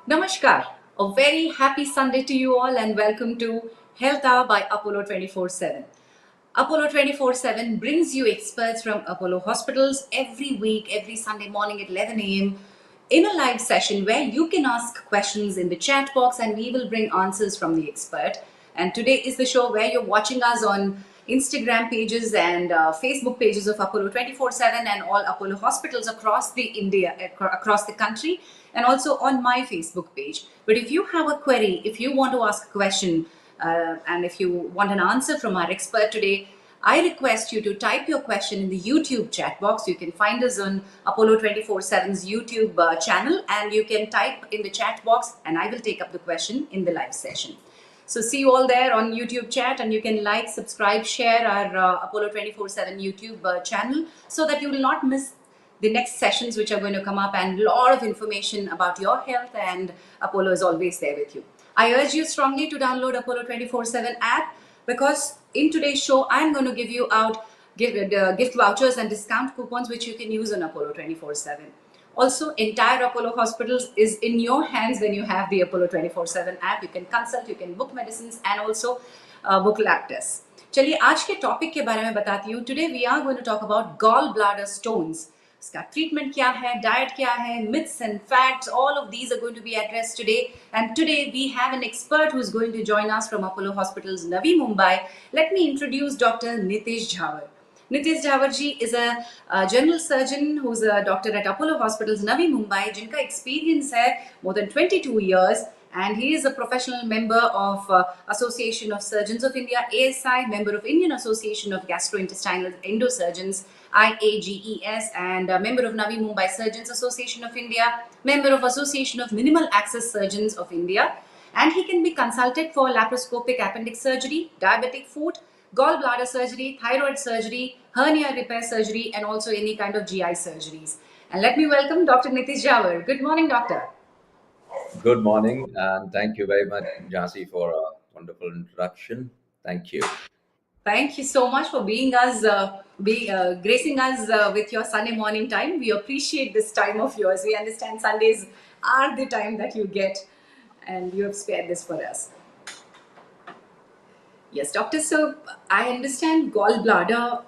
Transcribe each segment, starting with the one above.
Namaskar. A very happy Sunday to you all and welcome to Health Hour by Apollo 24/7. Apollo 24/7 brings you experts from Apollo hospitals every week, every Sunday morning at 11 a.m. in a live session where you can ask questions in the chat box and we will bring answers from the expert. And today is the show where you're watching us on Instagram pages and Facebook pages of Apollo 24/7 and all Apollo hospitals across the India, across the country, and also on my Facebook page. But if you have a query, if you want to ask a question, and if you want an answer from our expert today, I request you to type your question in the YouTube chat box. You can find us on Apollo 24/7's YouTube channel, and you can type in the chat box, and I will take up the question in the live session. So see you all there on YouTube chat, and you can like, subscribe, share our Apollo 24/7 YouTube channel so that you will not miss the next sessions which are going to come up, and a lot of information about your health, and Apollo is always there with you. I urge you strongly to download Apollo 24/7 app because in today's show I'm going to give you out gift vouchers and discount coupons which you can use on Apollo 24/7. Also, entire Apollo Hospitals is in your hands when you have the Apollo 24/7 app. You can consult, you can book medicines and also book lab tests. चलिए आज के topic के बारे में बताती हूँ. Today we are going to talk about gallbladder stones. इसका treatment क्या है, डाइट क्या है, myths and facts, all of these are going to be addressed today. And today we have an expert who is going to join us from Apollo Hospitals, Navi Mumbai. Let me introduce Dr. Nitish Jhawar. Nitish Jhawar ji is a general surgeon who's a doctor at Apollo Hospitals, Navi Mumbai, जिनका experience है more than 22 years. And he is a professional member of Association of Surgeons of India, ASI, member of Indian Association of Gastrointestinal Endosurgeons, IAGES, and a member of Navi Mumbai Surgeons Association of India, member of Association of Minimal Access Surgeons of India. And he can be consulted for laparoscopic appendix surgery, diabetic foot, gallbladder surgery, thyroid surgery, hernia repair surgery, and also any kind of GI surgeries. And let me welcome Dr. Nitish Jhawar. Good morning, doctor. Good morning, and thank you very much, Jhansi, for a wonderful introduction. Thank you. Thank you so much for being gracing us with your Sunday morning time. We appreciate this time of yours. We understand Sundays are the time that you get, and you have spared this for us. Yes, doctor. So I understand gallbladder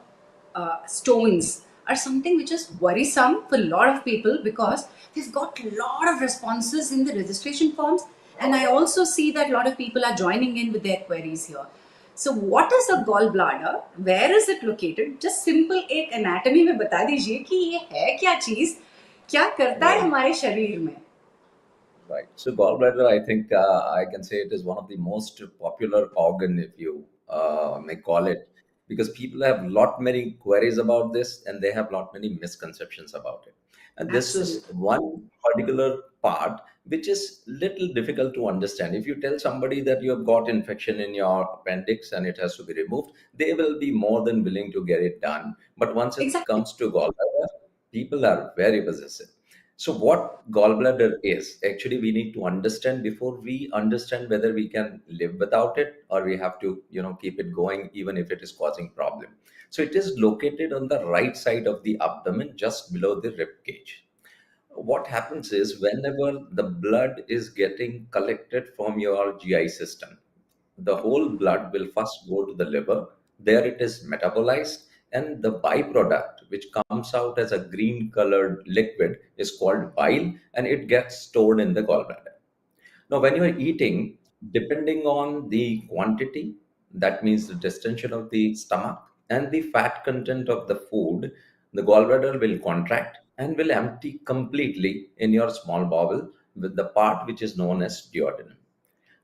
stones are something which is worrisome for a lot of people because they've got a lot of responses in the registration forms, and I also see that a lot of people are joining in with their queries here. So what is a gallbladder? Where is it located? Just simple एक anatomy में बता दीजिए कि ये है क्या चीज, क्या करता है हमारे शरीर में? Right. So gallbladder, I think I can say it is one of the most popular organ, if you may call it, because people have lot many queries about this and they have lot many misconceptions about it. And this is one particular part which is little difficult to understand. If you tell somebody that you have got infection in your appendix and it has to be removed, they will be more than willing to get it done. But once it comes to gallbladder, people are very possessive. So what gallbladder is, actually we need to understand before we understand whether we can live without it or we have to, keep it going even if it is causing problem. So it is located on the right side of the abdomen, just below the rib cage. What happens is whenever the blood is getting collected from your GI system, the whole blood will first go to the liver. There it is metabolized, and the byproduct which comes out as a green colored liquid is called bile, and it gets stored in the gallbladder. Now when you are eating, depending on the quantity, that means the distension of the stomach and the fat content of the food, the gallbladder will contract and will empty completely in your small bowel with the part which is known as duodenum.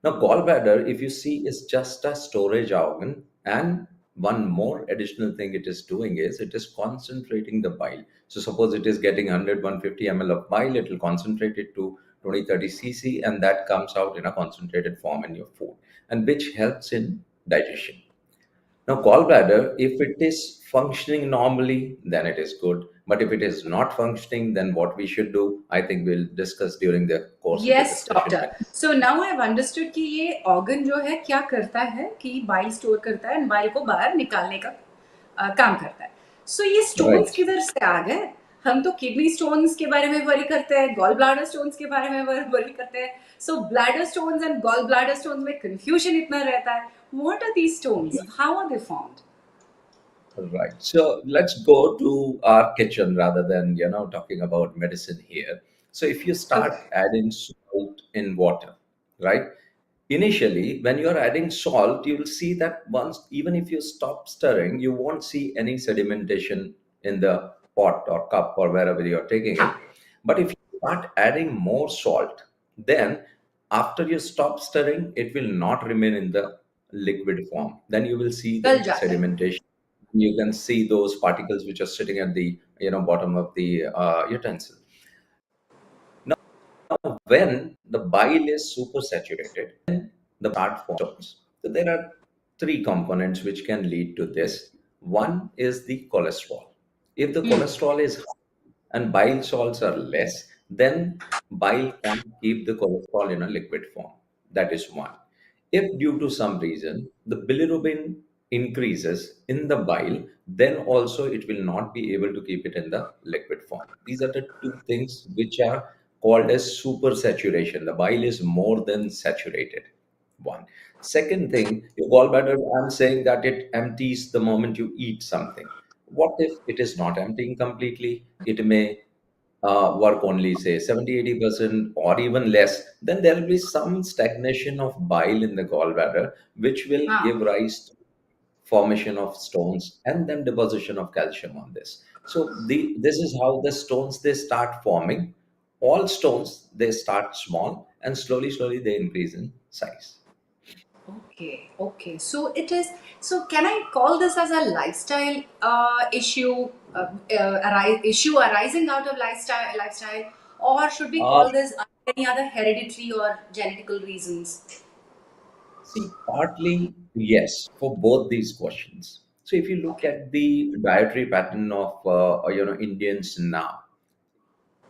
Now, gallbladder, if you see, is just a storage organ, and one more additional thing it is doing is it is concentrating the bile. So, suppose it is getting 150 ml of bile, it will concentrate it to 20-30 cc, and that comes out in a concentrated form in your food, and which helps in digestion. Now, gallbladder, if it is functioning normally, then it is good. But if it is not functioning, then what we should do, I think we'll discuss during the course of the discussion. Doctor. So now I've understood कि ये organ जो है क्या करता है कि bile store करता है and bile को बाहर निकालने का काम करता है. So ये stones किधर से आ गए? हम तो किडनी स्टोन्स के बारे में वरी करते हैं, गॉल ब्लैडर स्टोन्स के बारे में वरी करते हैं. So bladder stones and gall bladder stones में कंफ्यूजन इतना रहता है. What are these stones, how are they formed? Right. So let's go to our kitchen rather than, talking about medicine here. So if you start Okay. adding salt in water, right? Initially, when you're adding salt, you will see that once, even if you stop stirring, you won't see any sedimentation in the pot or cup or wherever you're taking हाँ. it. But if you start adding more salt, then after you stop stirring, it will not remain in the liquid form. Then you will see गल the जाता है. sedimentation. You can see those particles which are sitting at the bottom of the utensil. Now, when the bile is super saturated, then the start forms stones. So there are three components which can lead to this. One is the cholesterol. If the cholesterol is high and bile salts are less, then bile can keep the cholesterol in a liquid form. That is one. If due to some reason the bilirubin increases in the bile, then also it will not be able to keep it in the liquid form. These are the two things which are called as supersaturation. The bile is more than saturated. One. Second thing, your gallbladder, I'm saying that it empties the moment you eat something. What if it is not emptying completely? It may work only say 70-80% or even less, then there will be some stagnation of bile in the gallbladder, which will हाँ. give rise to formation of stones and then deposition of calcium on this. So this is how the stones they start forming. All stones they start small and slowly they increase in size. Okay, okay. So it is. So can I call this as a lifestyle issue, issue arising out of lifestyle, or should we Uh, call this any other hereditary or genetical reasons? See, partly yes for both these questions. So if you look Okay. at the dietary pattern of Indians now,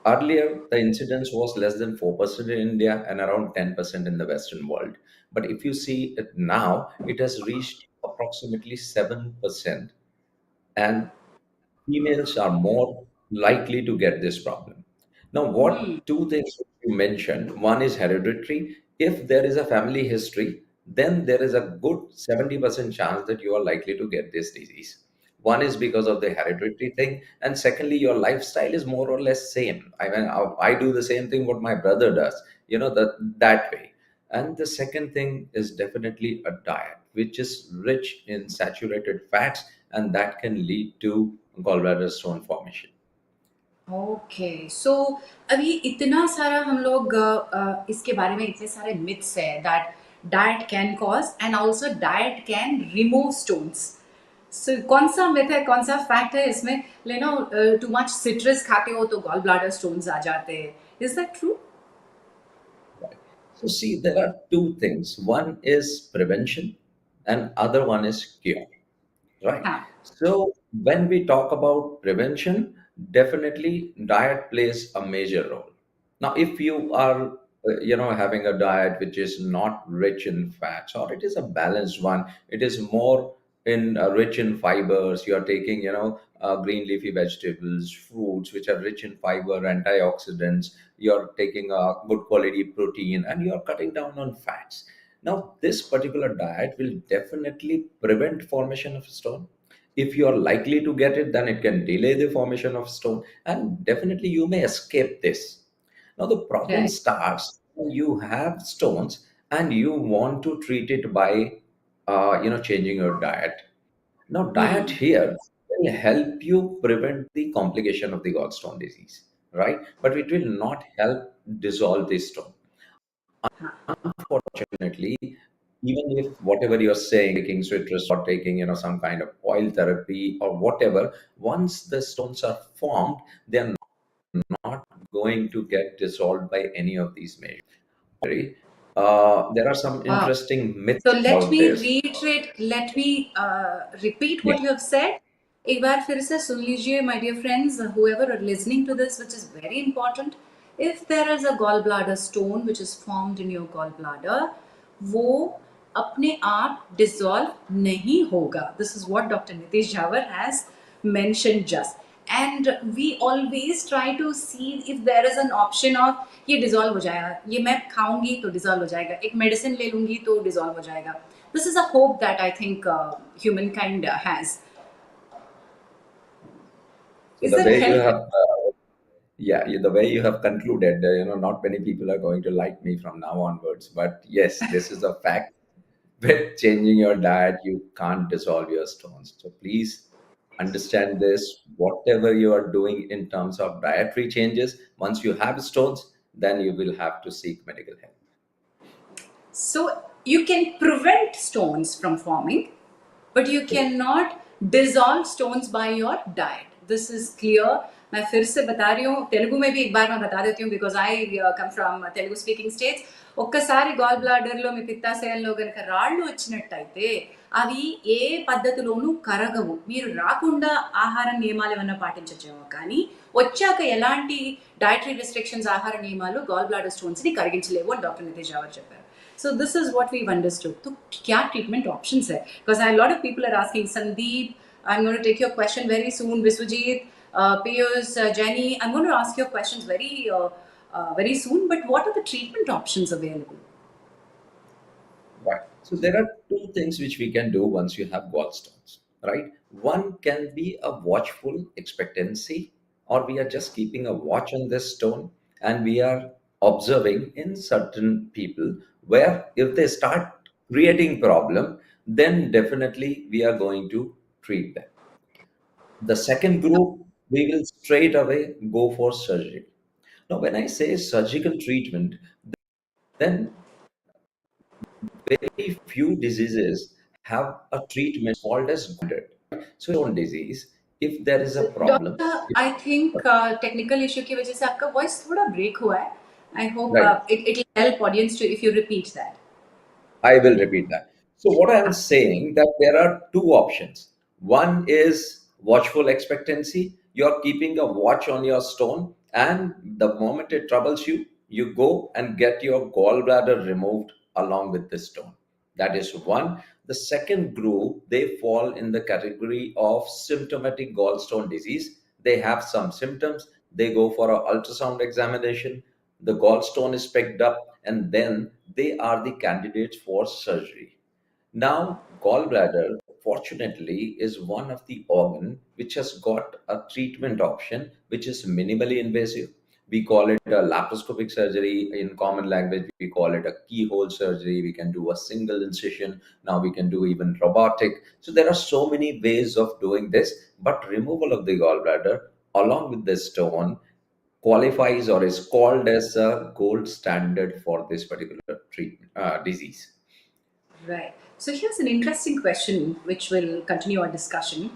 earlier the incidence was less than 4% in India and around 10% in the Western world. But if you see it now, it has reached approximately 7%, and females are more likely to get this problem. Now, Hmm. what two things you mentioned? One is hereditary. If there is a family history, then there is a good 70% chance that you are likely to get this disease. One is because of the hereditary thing, and secondly, your lifestyle is more or less same. I mean, I do the same thing what my brother does, that way. And the second thing is definitely a diet, which is rich in saturated fats, and that can lead to gallbladder stone formation. Okay, so अभी इतना सारा हम लोग इसके बारे में इतने सारे मिथ्स है that diet can cause and also diet can remove stones. So कौन सा मिथ है, कौन सा फैक्ट है इसमें? लेनो टू मच सिट्रस खाते हो तो गॉल ब्लैडर स्टोन्स आ जाते हैं. Is that true? Right. So see, there are two things. One is prevention, and other one is cure. Right. हाँ. So when we talk about prevention, definitely diet plays a major role. Now, if you are, having a diet which is not rich in fats, or it is a balanced one, it is more in rich in fibers. You are taking, green leafy vegetables, fruits which are rich in fiber, antioxidants. You are taking a good quality protein, and you are cutting down on fats. Now, this particular diet will definitely prevent formation of stone. If you are likely to get it, then it can delay the formation of stone, and definitely you may escape this. Now, the problem Right. starts when you have stones and you want to treat it by, changing your diet. Now, diet Hmm. here will help you prevent the complication of the gallstone disease, right? But it will not help dissolve the stone. हाँ. Unfortunately, even if whatever you're saying, taking citrus or taking, some kind of oil therapy or whatever, once the stones are formed, they're not going to get dissolved by any of these measures. There are some Wow. interesting myths So let about me this. reiterate, let me repeat Yeah. what you have said. एक बार फिर से सुन लीजिए, my dear friends, whoever are listening to this, which is very important. If there is a gallbladder stone which is formed in your gallbladder, वो अपने आप dissolve नहीं होगा. This is what Dr. Nitish Jhawar has mentioned just. And we always try to see if there is an option of ये dissolve हो जाएगा, ये मैं खाऊंगी तो डिजोल्व हो जाएगा, एक मेडिसिन ले लूंगी तो डिजोल्व हो जाएगा. This is a hope that I think human kind has. So Is the there way you health? have, yeah, the way you have concluded, not many people are going to like me from now onwards. But yes, this is a fact. With changing your diet, you can't dissolve your stones. So please understand this. Whatever you are doing in terms of dietary changes, once you have stones, then you will have to seek medical help. So you can prevent stones from forming, but you Correct. cannot dissolve stones by your diet. This is clear. मैं फिर से बता रही हूँ, तेलुगु में भी एक बार मैं बता देती हूँ, because I come from Telugu speaking states. ఒక్కసారి గాల్ బ్లాడర్లో మీ పిత్తాశయంలో కనుక రాళ్ళు వచ్చినట్టయితే అవి ఏ పద్ధతిలోనూ కరగవు. మీరు రాకుండా ఆహార నియమాలు ఏమన్నా పాటించచ్చేమో, కానీ వచ్చాక ఎలాంటి డైటరీ రెస్ట్రిక్షన్స్, ఆహార నియమాలు గాల్ బ్లాడర్ స్టోన్స్ ని కరిగించలేవు అని డాక్టర్ నితీష్ జావర్ చెప్పారు. So this is what we've understood. तो क्या treatment options है? Because a lot of people are asking. Sandeep, I'm going to take your question very soon. Viswajit, Piyush, Jenny, I'm going to ask your questions very soon. But what are the treatment options available? Right. So there are two things which we can do once you have gallstones, right? One can be a watchful expectancy, or we are just keeping a watch on this stone and we are observing in certain people where if they start creating problem, then definitely we are going to treat them. The second group, we will straight away go for surgery. Now, when I say surgical treatment, then very few diseases have a treatment called as gallbladder. So, stone disease, if there is a problem, Doctor, I think technical issue की वजह से आपका voice थोड़ा break हुआ है. I hope right? it'll help audience to if you repeat that. I will repeat that. So, what I am saying that there are two options. One is watchful expectancy. You're keeping a watch on your stone, and the moment it troubles you, you go and get your gallbladder removed along with the stone. That is one. The second group, they fall in the category of symptomatic gallstone disease. They have some symptoms. They go for an ultrasound examination. The gallstone is picked up, and then they are the candidates for surgery. Now, gallbladder, fortunately, is one of the organ which has got a treatment option which is minimally invasive. We call it a laparoscopic surgery. In common language, we call it a keyhole surgery. We can do a single incision. Now we can do even robotic. So there are so many ways of doing this, but removal of the gallbladder along with the stone qualifies or is called as a gold standard for this particular treatment disease. Right. So here's an interesting question which will continue our discussion.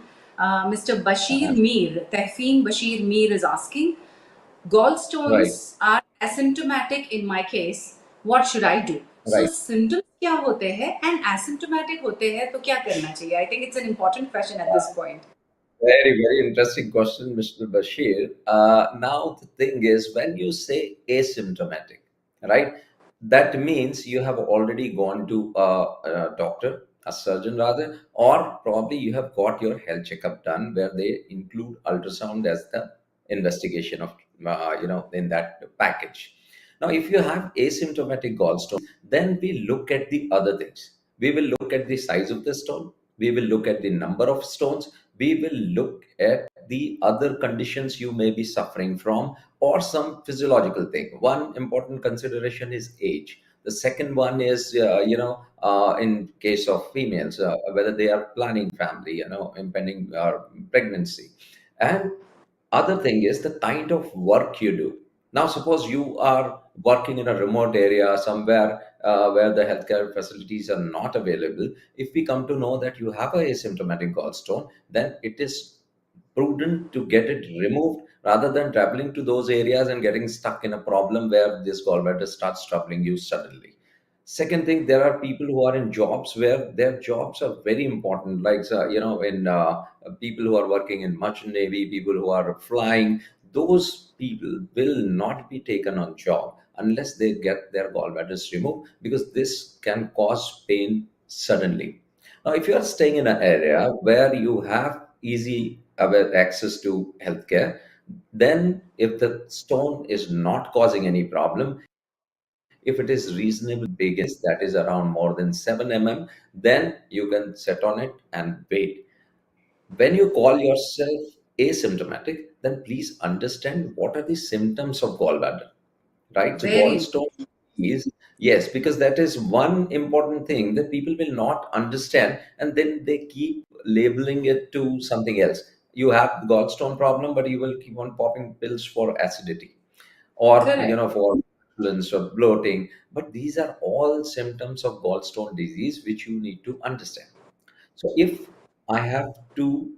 Mr. Bashir Uh-huh. Mir, Tehfeen Bashir Mir is asking, Right, gallstones are asymptomatic in my case. What should I do? So right. symptoms क्या होते हैं and asymptomatic होते हैं तो क्या करना चाहिए? I think it's an important question at this point. Very, very interesting question, Mr. Bashir. Now, the thing is, when you say asymptomatic, right, that means you have already gone to a doctor, a surgeon rather, or probably you have got your health checkup done where they include ultrasound as the investigation of, in that package. Now, if you have asymptomatic gallstone, then we look at the other things. We will look at the size of the stone. We will look at the number of stones. We will look at the other conditions you may be suffering from or some physiological thing. One important consideration is age. The second one is, in case of females, whether they are planning family, impending pregnancy. And other thing is the kind of work you do. Now, suppose you are working in a remote area somewhere where the healthcare facilities are not available. If we come to know that you have a asymptomatic gallstone, then it is prudent to get it removed rather than traveling to those areas and getting stuck in a problem where this gallbladder starts troubling you suddenly. Second thing, there are people who are in jobs where their jobs are very important, like in people who are working in merchant navy, people who are flying. Those people will not be taken on job unless they get their gallbladders removed because this can cause pain suddenly. Now, if you are staying in an area where you have easy access to healthcare. Then, if the stone is not causing any problem, if it is reasonably big, that is around more than 7 then you can sit on it and wait. When you call yourself asymptomatic, then please understand what are the symptoms of gallbladder, right? So Very important. gallstone is, yes, because that is one important thing that people will not understand, and then they keep labeling it to something else. You have gallstone problem, but you will keep on popping pills for acidity, or Correct. for flatulence or bloating. But these are all symptoms of gallstone disease which you need to understand. So if I have to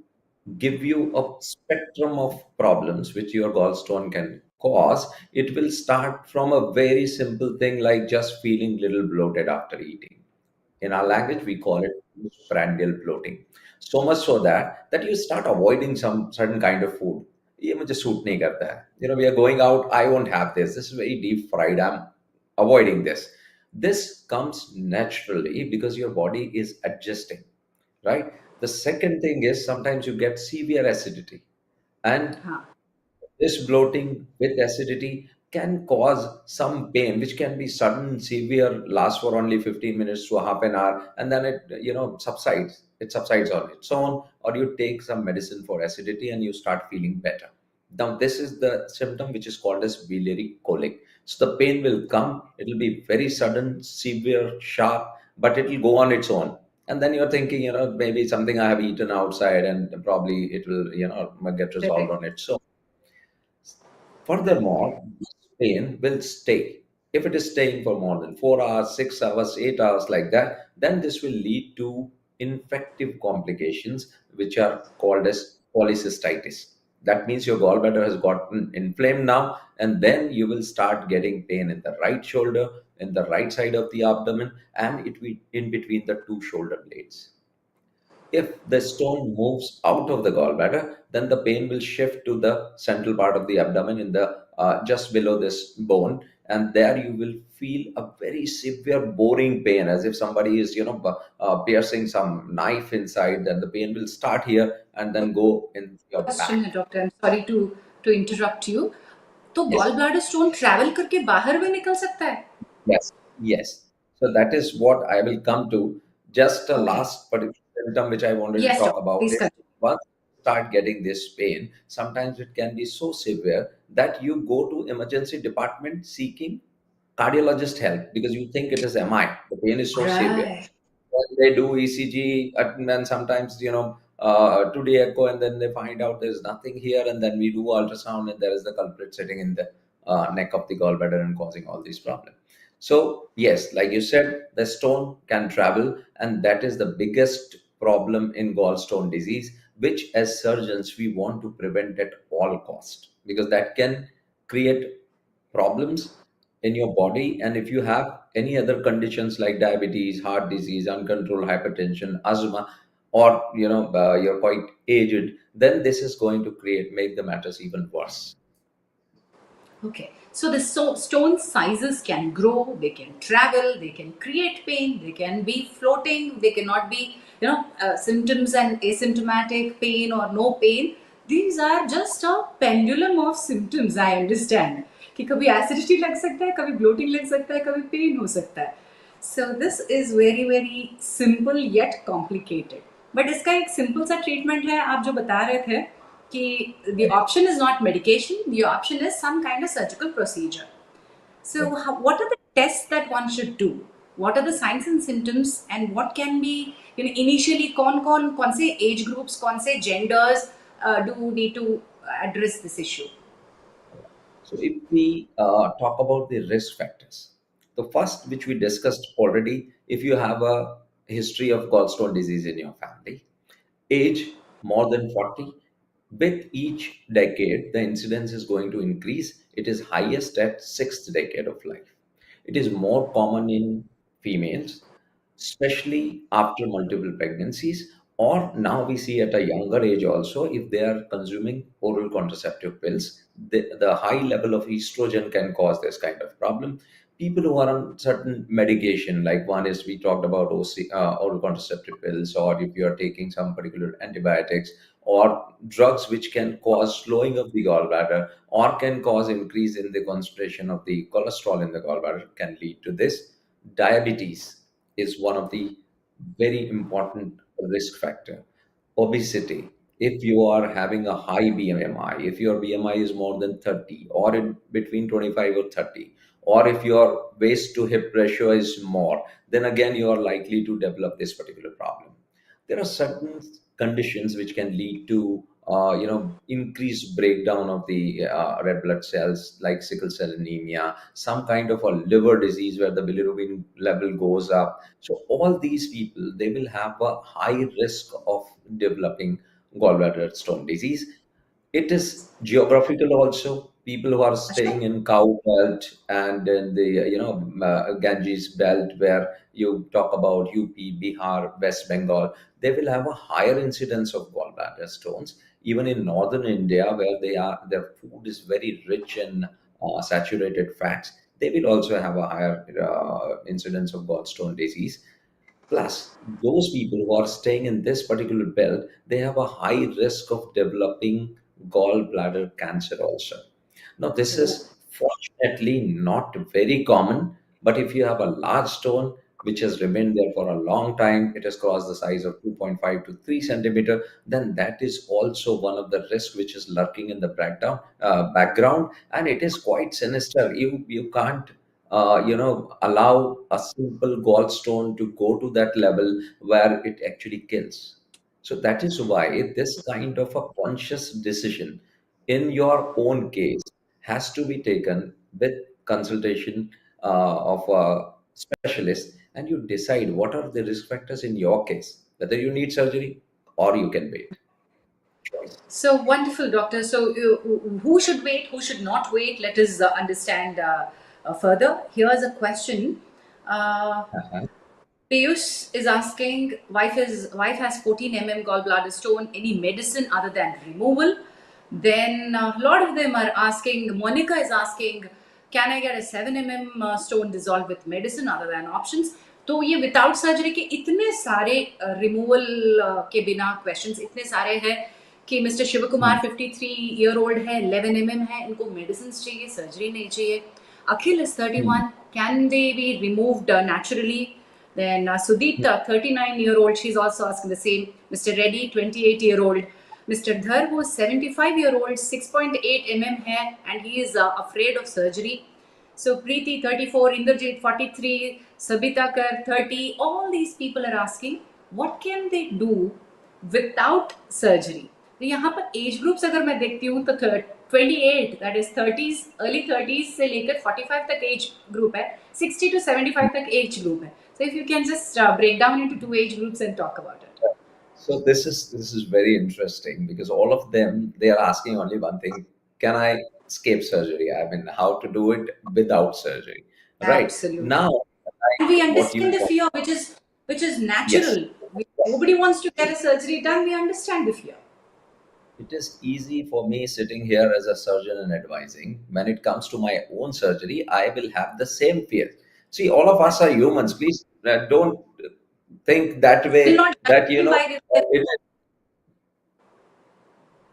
give you a spectrum of problems which your gallstone can cause, it will start from a very simple thing like just feeling little bloated after eating. In our language, we call it prandial bloating. So much so that you start avoiding some certain kind of food. ये मुझे suit नहीं करता है. We are going out. I won't have this. This is very deep fried. I'm avoiding this. This comes naturally because your body is adjusting, right? The second thing is sometimes you get severe acidity, and हाँ. this bloating with acidity can cause some pain, which can be sudden, severe, lasts for only 15 minutes to a half an hour, and then it, subsides. It subsides on its own, or you take some medicine for acidity and you start feeling better. Now, this is the symptom which is called as biliary colic. So the pain will come, it will be very sudden, severe, sharp, but it will go on its own. And then you're thinking, maybe something I have eaten outside and probably it will, get resolved Correct. on its own. Furthermore, this pain will stay. If it is staying for more than 4 hours, 6 hours, 8 hours, like that, then this will lead to infective complications, which are called as polycystitis. That means your gallbladder has gotten inflamed now, and then you will start getting pain in the right shoulder, in the right side of the abdomen, and it will in between the two shoulder blades. If the stone moves out of the gallbladder, then the pain will shift to the central part of the abdomen in the just below this bone, and there you will feel a very severe boring pain, as if somebody is piercing some knife inside. Then the pain will start here and then go in your question back. है doctor, I am sorry to interrupt you. तो Yes. Gall bladder stone travel करके बाहर भी निकल सकता है? Yes, yes. So that is what I will come to. Just a okay. last particular symptom which I wanted to yes talk doctor, about please is continue. once you start getting this pain, sometimes it can be so severe that you go to emergency department seeking cardiologist help because you think it is MI. The pain is so severe. Right. When they do ECG, and then sometimes, 2D echo, and then they find out there's nothing here, and then we do ultrasound, and there is the culprit sitting in the neck of the gallbladder and causing all these problems. So, yes, like you said, the stone can travel, and that is the biggest problem in gallstone disease, which as surgeons we want to prevent at all cost because that can create problems in your body. And if you have any other conditions like diabetes, heart disease, uncontrolled hypertension, asthma, or you're quite aged, then this is going to make the matters even worse. Okay, so the stone sizes can grow, they can travel, they can create pain, they can be floating, they cannot be, symptoms and asymptomatic pain or no pain. These are just a pendulum of symptoms, I understand. कि कभी acidity लग सकता है, कभी bloating लग सकता है, कभी पेन हो सकता है. So this is very very simple yet complicated. But इसका एक simple सा treatment है. आप जो बता रहे थे कि the option is not medication, the option is some kind of surgical procedure. So, what are the tests that one should do? What are the signs and symptoms, and what can be, initially कौन से age groups, कौन से genders do need to address this issue? So, if we talk about the risk factors, the first, which we discussed already, if you have a history of gallstone disease in your family, age more than 40, with each decade, the incidence is going to increase. It is highest at sixth decade of life. It is more common in females, especially after multiple pregnancies, or now we see at a younger age also, if they are consuming oral contraceptive pills, the high level of estrogen can cause this kind of problem. people who are on certain medication, like one is we talked about oral contraceptive pills, or if you are taking some particular antibiotics or drugs which can cause slowing of the gallbladder or can cause increase in the concentration of the cholesterol in the gallbladder, can lead to this. Diabetes is one of the very important risk factor. Obesity, if you are having a high BMI, if your BMI is more than 30 or in between 25 or 30, or if your waist to hip ratio is more, then again you are likely to develop this particular problem. There are certain conditions which can lead to increased breakdown of the red blood cells, like sickle cell anemia, some kind of a liver disease where the bilirubin level goes up. So all these people, they will have a high risk of developing gallbladder stone disease. It is geographical also. People who are अच्छा. staying in cow belt and in the Ganges belt, where you talk about UP, Bihar, West Bengal, they will have a higher incidence of gallbladder stones. Even in northern India, where their food is very rich in saturated fats, they will also have a higher incidence of gallstone disease. Plus, those people who are staying in this particular belt, they have a high risk of developing gallbladder cancer also. Now, this Oh. is fortunately not very common, but if you have a large stone which has remained there for a long time, it has crossed the size of 2.5 to 3 centimeter, then that is also one of the risks which is lurking in the background, and it is quite sinister. You can't allow a simple gallstone to go to that level where it actually kills. So that is why this kind of a conscious decision in your own case has to be taken with consultation of a specialist, and you decide what are the risk factors in your case, whether you need surgery or you can wait. Choice. So wonderful, doctor. So who should wait, who should not wait? Let us understand further. Here's a question. Uh, Uh-huh. Piyush is asking, wife has 14 mm gallbladder stone. Any medicine other than removal? Then a lot of them are asking. Monica is asking, can I get a 7 mm stone dissolved with medicine other than options? तो ये without surgery के इतने सारे removal के बिना questions इतने सारे हैं कि mister Shiv Kumar Hmm. 53 year old है 11 है इनको मेडिसिन चाहिए सर्जरी नहीं चाहिए Akhil is Hmm. 31 can they be removed naturally then Hmm. Sudipta, 39-year-old, she's also asking the same. Mr. Reddy, 28-year-old. Mr. Dhar, who's 75-year-old, 6.8 mm hair, and he is afraid of surgery. So Preeti, 34, Inderjit, 43, Sabita Kar, 30. All these people are asking, what can they do without surgery? तो यहाँ पर age groups अगर मैं देखती हूँ तो 28 that is 30s early 30s से लेकर 45 तक एज ग्रुप है 60 to 75 तक एज ग्रुप है so if you can just break down into two age groups and talk about it. So this is very interesting because all of them, they are asking only one thing: can I escape surgery? I mean, how to do it without surgery, right? Absolutely. Now, And like we what understand you the want, fear which is yes, natural. Nobody wants to get a surgery done. We understand the fear. it is easy for me sitting here as a surgeon and advising. When it comes to my own surgery, I will have the same fear. See, all of us are humans. Please don't think that Will way. not judge That them by their it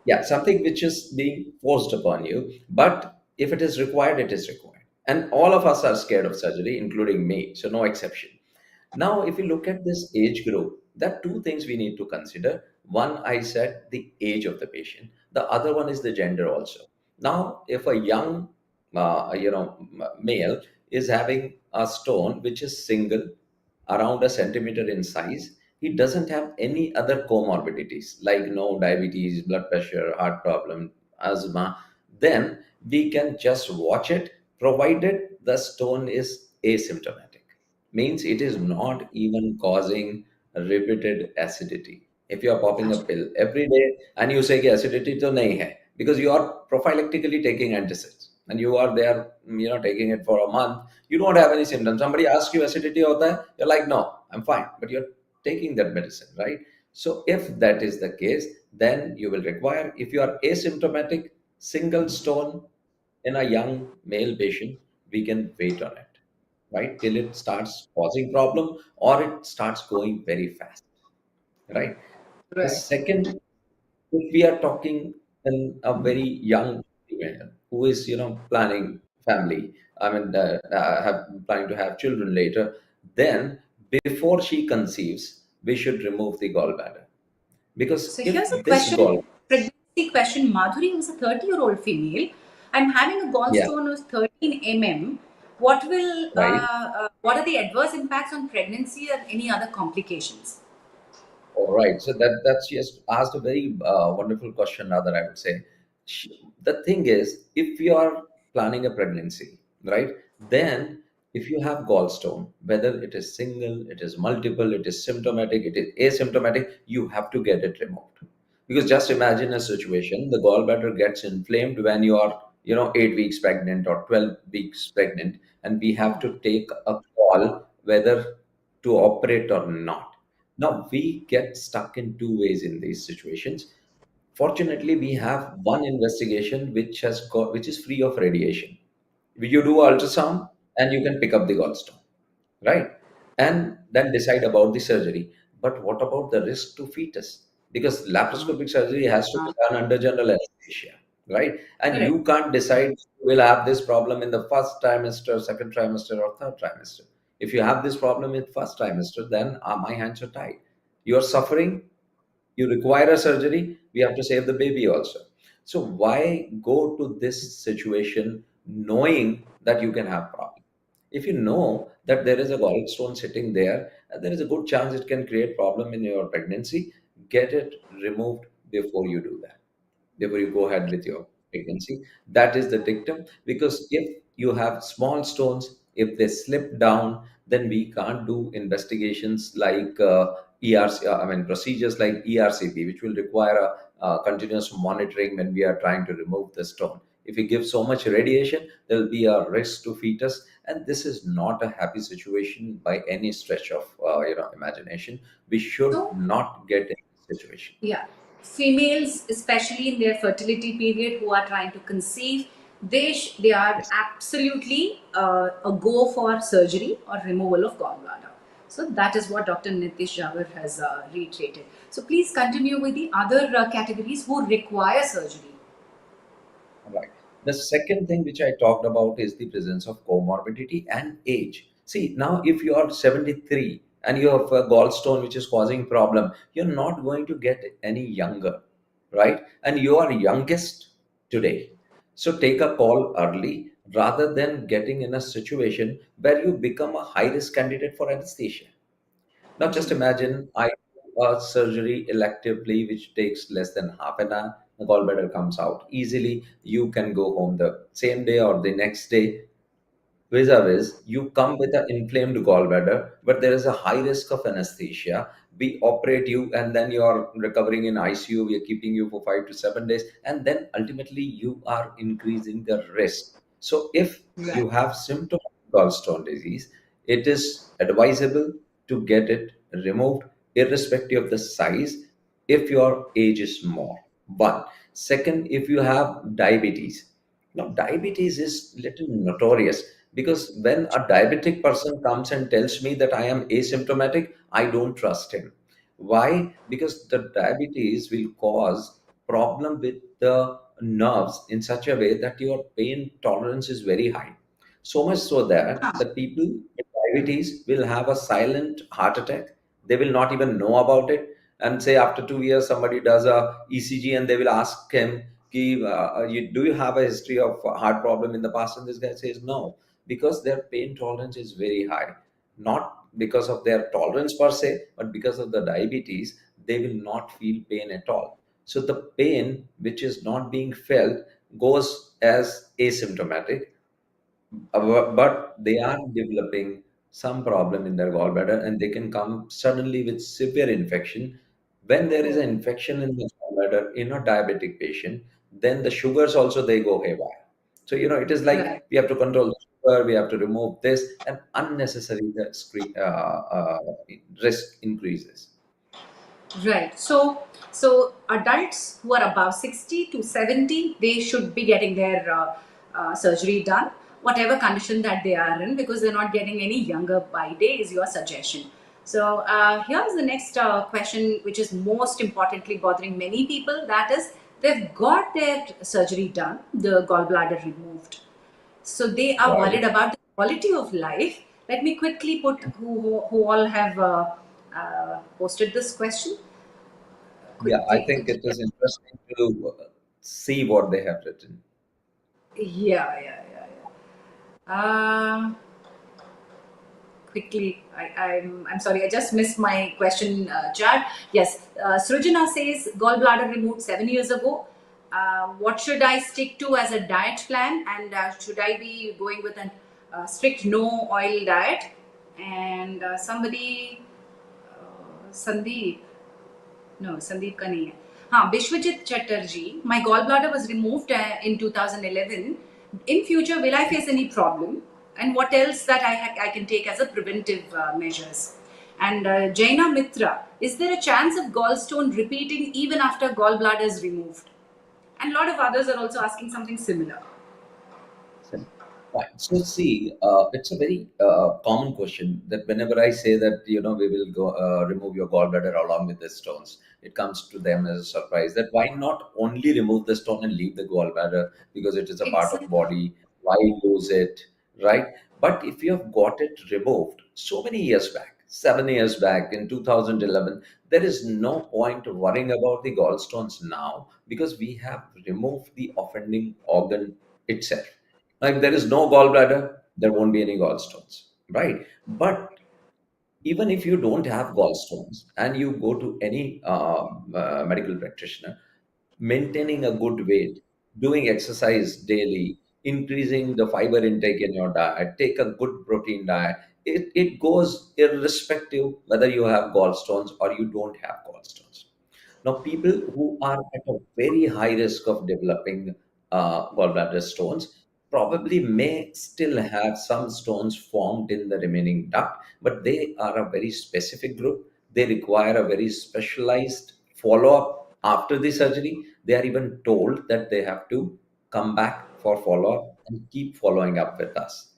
Yeah, something which is being forced upon you. But if it is required, it is required. And all of us are scared of surgery, including me. So, no exception. Now, if you look at this age group, there are two things we need to consider. One, I said the age of the patient. The other one is the gender also. Now, if a young, male is having a stone which is single, around a centimeter in size, he doesn't have any other comorbidities like no diabetes, blood pressure, heart problem, asthma, then we can just watch it provided the stone is asymptomatic. Means it is not even causing repeated acidity. If you are popping a अच्छा. pill every day and you say कि acidity तो नहीं है because you are prophylactically taking antacids and you are there, taking it for a month, you don't have any symptoms. Somebody asks you acidity hota hai, you're like, no, I'm fine, but you're taking that medicine, right? So if that is the case, then you will require, if you are asymptomatic, single stone in a young male patient, we can wait on it. right? Till it starts causing problem or it starts going very fast, right? The Right. second, if we are talking in a very young female who is, planning family, I mean, have planning to have children later, then before she conceives, we should remove the gallbladder. Because So if here's a this question, gall, pregnancy question. Madhuri, who's a 30-year-old female. I'm having a yeah, gallstone of 13 mm. right. What are the adverse impacts on pregnancy or any other complications? All right. So that's just asked a very wonderful question. Rather, I would say, the thing is, if you are planning a pregnancy, right, then if you have gallstone, whether it is single, it is multiple, it is symptomatic, it is asymptomatic, you have to get it removed. Because just imagine a situation: the gallbladder gets inflamed when you are, 8 weeks pregnant or 12 weeks pregnant, and we have to take a call whether to operate or not. Now we get stuck in two ways in these situations. Fortunately, we have one investigation which is free of radiation. You do ultrasound and you can pick up the gallstone, right? And then decide about the surgery. But what about the risk to fetus? Because laparoscopic surgery has to be done under general anesthesia, right? And Correct. you can't decide will have this problem in the first trimester, second trimester, or third trimester. If you have this problem in first trimester, then my hands are tied. You are suffering, you require a surgery, we have to save the baby also. So why go to this situation knowing that you can have problem? If you know that there is a gallstone sitting there, there is a good chance it can create problem in your pregnancy. Get it removed before you do that, before you go ahead with your pregnancy. That is the dictum. Because if you have small stones, if they slip down, then we can't do investigations like ERC, I mean procedures like ERCP, which will require a continuous monitoring when we are trying to remove the stone. If we give so much radiation, there will be a risk to fetus, and this is not a happy situation by any stretch of imagination. We should So not get in this situation. yeah, females, especially in their fertility period, who are trying to conceive, they are Yes. absolutely a go for surgery or removal of gallbladder. So that is what Dr. Nitish Jhawar has reiterated. So please continue with the other categories who require surgery. Right. The second thing which I talked about is the presence of comorbidity and age. See, now if you are 73 and you have a gallstone which is causing problem, you're not going to get any younger, right? And you are youngest today. So take a call early rather than getting in a situation where you become a high risk candidate for anesthesia. Now, just imagine I do a surgery electively, which takes less than half an hour. The gallbladder comes out easily. You can go home the same day or the next day. Vis-a-vis, you come with an inflamed gallbladder, but there is a high risk of anesthesia. We operate you, and then you are recovering in ICU. We are keeping you for 5 to 7 days, and then ultimately you are increasing the risk. So, if Right. you have symptoms of gallstone disease, it is advisable to get it removed, irrespective of the size, if your age is more. One. Second, if you have diabetes. Now, diabetes is little notorious because when a diabetic person comes and tells me that I am asymptomatic, I don't trust him. Why? Because the diabetes will cause problem with the nerves in such a way that your pain tolerance is very high. So much so that the people with diabetes will have a silent heart attack. They will not even know about it. And say after 2 years, somebody does a ECG and they will ask him, do you have a history of heart problem in the past? And this guy says no, because their pain tolerance is very high. Not because of their tolerance per se, but because of the diabetes, they will not feel pain at all. So the pain which is not being felt goes as asymptomatic, but they are developing some problem in their gallbladder and they can come suddenly with severe infection. When there is an infection in the gallbladder in a diabetic patient, then the sugars also they go haywire. So it is like Right. we have to control the sugar, we have to remove this, and unnecessary risk increases. Right. So adults who are above 60 to 70, they should be getting their surgery done. whatever condition that they are in, because they're not getting any younger by day, is your suggestion. So here's the next question, which is most importantly bothering many people. That is, they've got their surgery done, the gallbladder removed. So they are Right. worried about the quality of life. Let me quickly put who all have posted this question. Yeah, I Quickly, think quickly. it is interesting to see what they have written. Yeah, yeah, yeah, yeah. Quickly, I'm sorry, I just missed my question, Chad. Yes, Srujana says gallbladder removed 7 years ago. What should I stick to as a diet plan, and should I be going with a strict no oil diet? And somebody, Sandeep, no, Sandeep का नहीं है. हाँ, Bishwajit Chatterjee. My gallbladder was removed in 2011. In future, will I face any problem? And what else that I can take as a preventive measures? And Jaina Mitra, is there a chance of gallstone repeating even after gallbladder is removed? And a lot of others are also asking something similar. Right. So see, it's a very common question that whenever I say that, we will go remove your gallbladder along with the stones, it comes to them as a surprise that why not only remove the stone and leave the gallbladder because it is a part of Exactly. body, why lose it, right? But if you have got it removed so many years back, 7 years back in 2011, there is no point worrying about the gallstones now because we have removed the offending organ itself. Like there is no gallbladder, there won't be any gallstones, right? But even if you don't have gallstones and you go to any medical practitioner, maintaining a good weight, doing exercise daily, increasing the fiber intake in your diet, take a good protein diet, it goes irrespective whether you have gallstones or you don't have gallstones. Now, people who are at a very high risk of developing gallbladder stones probably may still have some stones formed in the remaining duct, but they are a very specific group. They require a very specialized follow up after the surgery. They are even told that they have to come back for follow up and keep following up with us.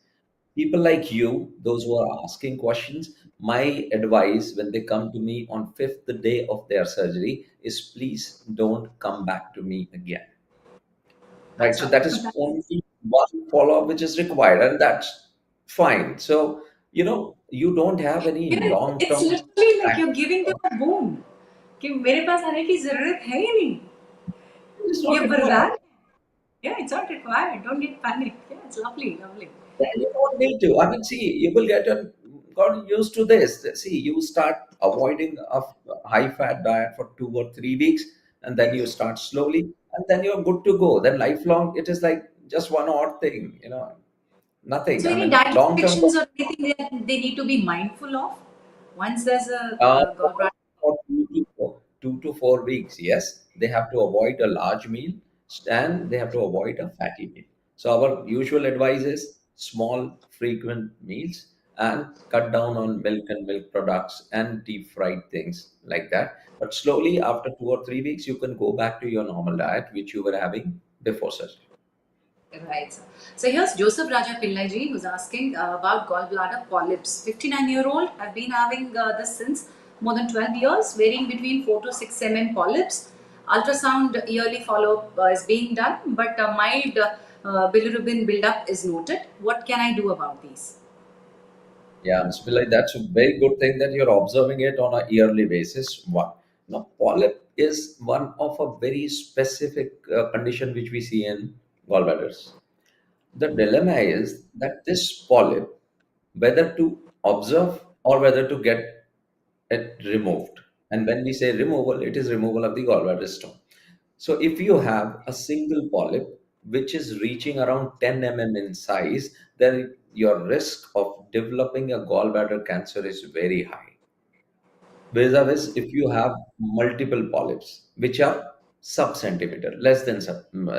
People like you, those who are asking questions, my advice when they come to me on fifth day of their surgery is please don't come back to me again. Right. So Acha. that is only one follow-up which is required, and that's fine. So, you don't have any It's long-term literally like back. you're giving them a boom कि मेरे पास आने की जरूरत है ही नहीं. It is ये not required. वरदान. Yeah, it's not required. Don't get panicked. Yeah, it's lovely, lovely. Then you don't need to. I mean, see, you will got used to this. See, you start avoiding a high fat diet for 2 or 3 weeks, and then you start slowly, and then you're good to go. Then lifelong, it is like just one odd thing, nothing. So, I any mean, diet long term. restrictions or anything that they need to be mindful of once there's a, Uh, gallbladder? for 2 to 4 weeks, yes, they have to avoid a large meal and they have to avoid a fatty meal. So our usual advice is small, frequent meals and cut down on milk and milk products and deep fried things like that. But slowly, after 2 or 3 weeks, you can go back to your normal diet, which you were having before surgery. Right. So here's Joseph Raja Pillaji who's asking about gallbladder polyps. 59-year-old. I've been having this since more than 12 years, varying between 4 to 6 polyps. Ultrasound yearly follow-up is being done, but mild bilirubin buildup is noted. What can I do about these? Yeah, Mr. Pillai, that's a very good thing that you're observing it on a yearly basis. One. Now, polyp is one of a very specific condition which we see in gallbladders. The dilemma is that this polyp, whether to observe or whether to get it removed. And when we say removal, it is removal of the gallbladder stone. So if you have a single polyp which is reaching around 10 in size, then your risk of developing a gallbladder cancer is very high. Whereas if you have multiple polyps which are sub-centimeter, less than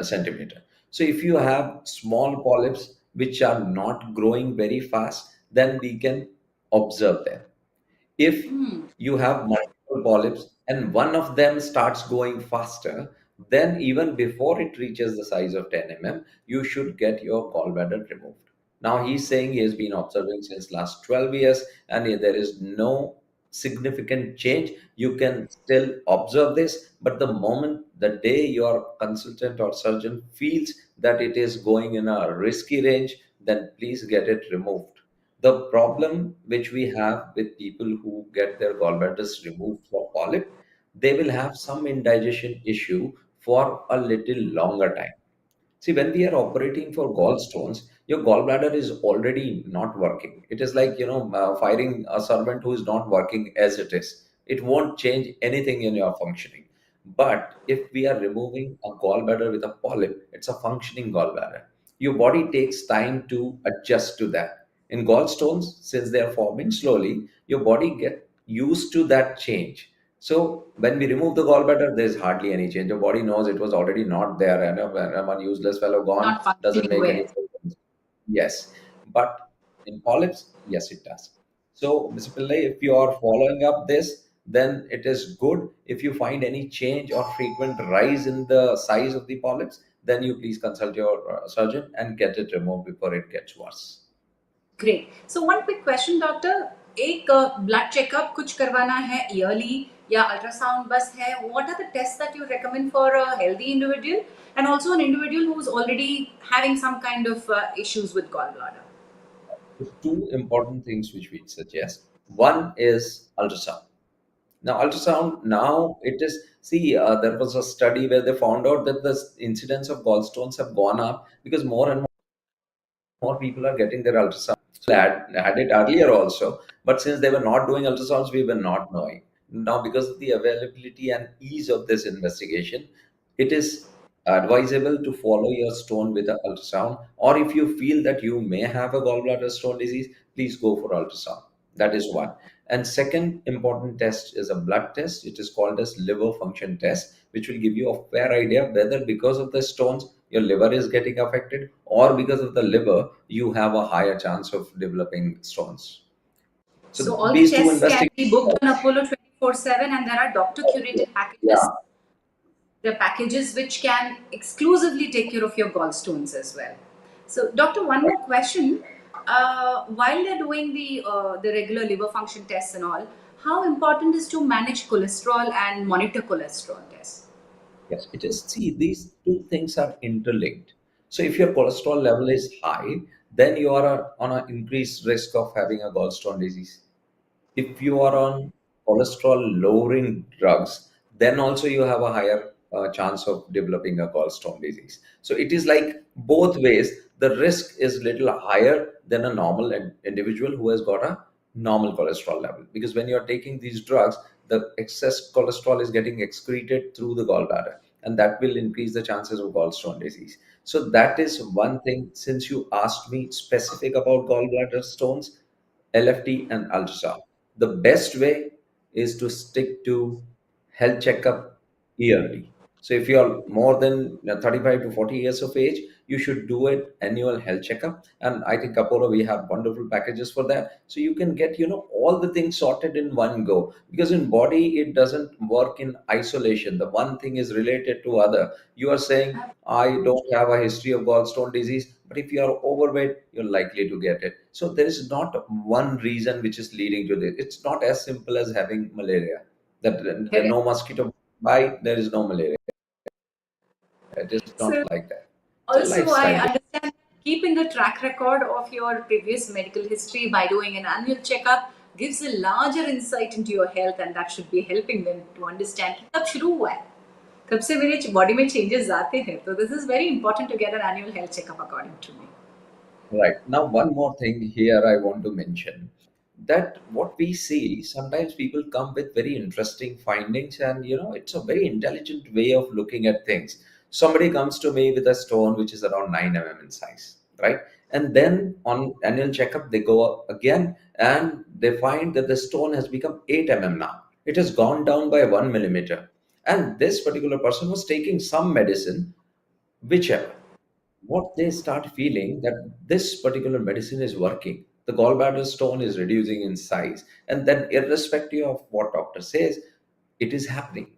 centimeter. So if you have small polyps which are not growing very fast, then we can observe them. If you have multiple polyps and one of them starts going faster, then even before it reaches the size of 10 you should get your gallbladder removed. Now he's saying he has been observing since last 12 years and there is no significant change. You can still observe this, but the moment, the day your consultant or surgeon feels that it is going in a risky range, then please get it removed. The problem which we have with people who get their gallbladders removed for polyp, they will have some indigestion issue for a little longer time. See, when we are operating for gallstones, your gallbladder is already not working. It is like, firing a servant who is not working as it is. It won't change anything in your functioning. But if we are removing a gallbladder with a polyp, it's a functioning gallbladder. Your body takes time to adjust to that. In gallstones, since they are forming slowly, your body get used to that change. So when we remove the gallbladder, there's hardly any change. The body knows it was already not there, and one useless fellow gone Not doesn't functioning make any well. difference. Yes, but in polyps, yes, it does. So, Mr. Pillai, if you are following up this, then it is good. If you find any change or frequent rise in the size of the polyps, then you please consult your surgeon and get it removed before it gets worse. Great so one quick question doctor एक blood checkup कुछ करवाना है early या ultrasound बस है what are the test that you recommend for a healthy individual and also an individual who is already having some kind of issues with gall bladder There's two important things which we suggest. One is ultrasound. Now, ultrasound, now it is, see, there was a study where they found out that the incidence of gallstones have gone up because more and more people are getting their ultrasound. So had it earlier also, but since they were not doing ultrasounds, we were not knowing. Now, because of the availability and ease of this investigation, it is advisable to follow your stone with an ultrasound. Or if you feel that you may have a gallbladder stone disease, please go for ultrasound. That is one. And second important test is a blood test. It is called as liver function test, which will give you a fair idea whether because of the stones your liver is getting affected or because of the liver you have a higher chance of developing stones. So So all the these two tests can investigations. be booked on Apollo 24/7 and there are doctor curated Yeah. packages. The packages which can exclusively take care of your gallstones as well. So, doctor, one more question. While they're doing the regular liver function tests and all, how important is to manage cholesterol and monitor cholesterol tests? Yes, it is. See, these two things are interlinked. So if your cholesterol level is high, then you are on an increased risk of having a gallstone disease. If you are on cholesterol lowering drugs, then also you have a higher chance of developing a gallstone disease. So it is like both ways. The risk is little higher than a normal individual who has got a normal cholesterol level, because when you are taking these drugs, the excess cholesterol is getting excreted through the gallbladder, and that will increase the chances of gallstone disease. So that is one thing. Since you asked me specific about gallbladder stones, LFT and ultrasound, the best way is to stick to health checkup yearly. So if you are more than 35 to 40 years of age, you should do an annual health checkup. And I think Apollo, we have wonderful packages for that. So you can get, all the things sorted in one go. Because in body, it doesn't work in isolation. The one thing is related to other. You are saying, I don't have a history of gallstone disease, but if you are overweight, you're likely to get it. So there is not one reason which is leading to this. It's not as simple as having malaria. That Correct. no mosquito bite, there is no malaria. It is So, not like that. It's a also, I lifestyle. understand keeping a track record of your previous medical history by doing an annual checkup gives a larger insight into your health, and that should be helping them to understand कि कब शुरू हुआ है, कब से मेरे body में changes आते हैं. तो this is very important to get an annual health checkup according to me. Right. Now, one more thing here I want to mention, that what we see, sometimes people come with very interesting findings, and it's a very intelligent way of looking at things. Somebody comes to me with a stone which is around 9 mm in size, right? And then on annual checkup, they go up again and they find that the stone has become 8 mm now. It has gone down by 1 mm. And this particular person was taking some medicine, whichever, what they start feeling that this particular medicine is working, the gallbladder stone is reducing in size, and then irrespective of what doctor says, it is happening.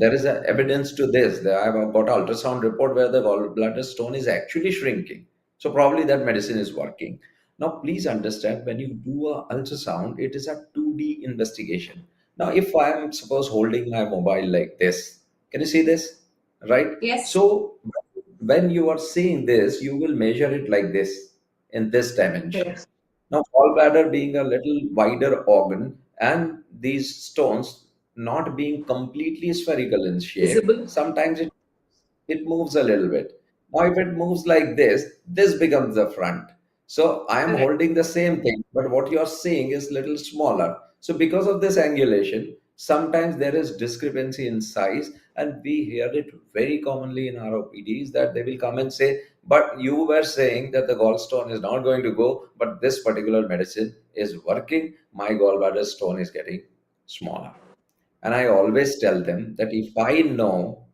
There is a evidence to this. I've got an ultrasound report where the gallbladder stone is actually shrinking. So probably that medicine is working. Now, please understand, when you do a ultrasound, it is a 2D investigation. Now, if I am suppose holding my mobile like this, can you see this? Right? Yes, So when you are seeing this, you will measure it like this in this dimension. correct. Now, gallbladder being a little wider organ and these stones not being completely spherical in shape, Visible. sometimes it moves a little bit. Now, if it moves like this becomes the front. So I am Correct. holding the same thing, but what you're seeing is little smaller. So because of this angulation, sometimes there is discrepancy in size, and we hear it very commonly in our OPDs that they will come and say, "But you were saying that the gallstone is not going to go, but this particular medicine is working. My gallbladder stone is getting smaller." And I always tell them that if I know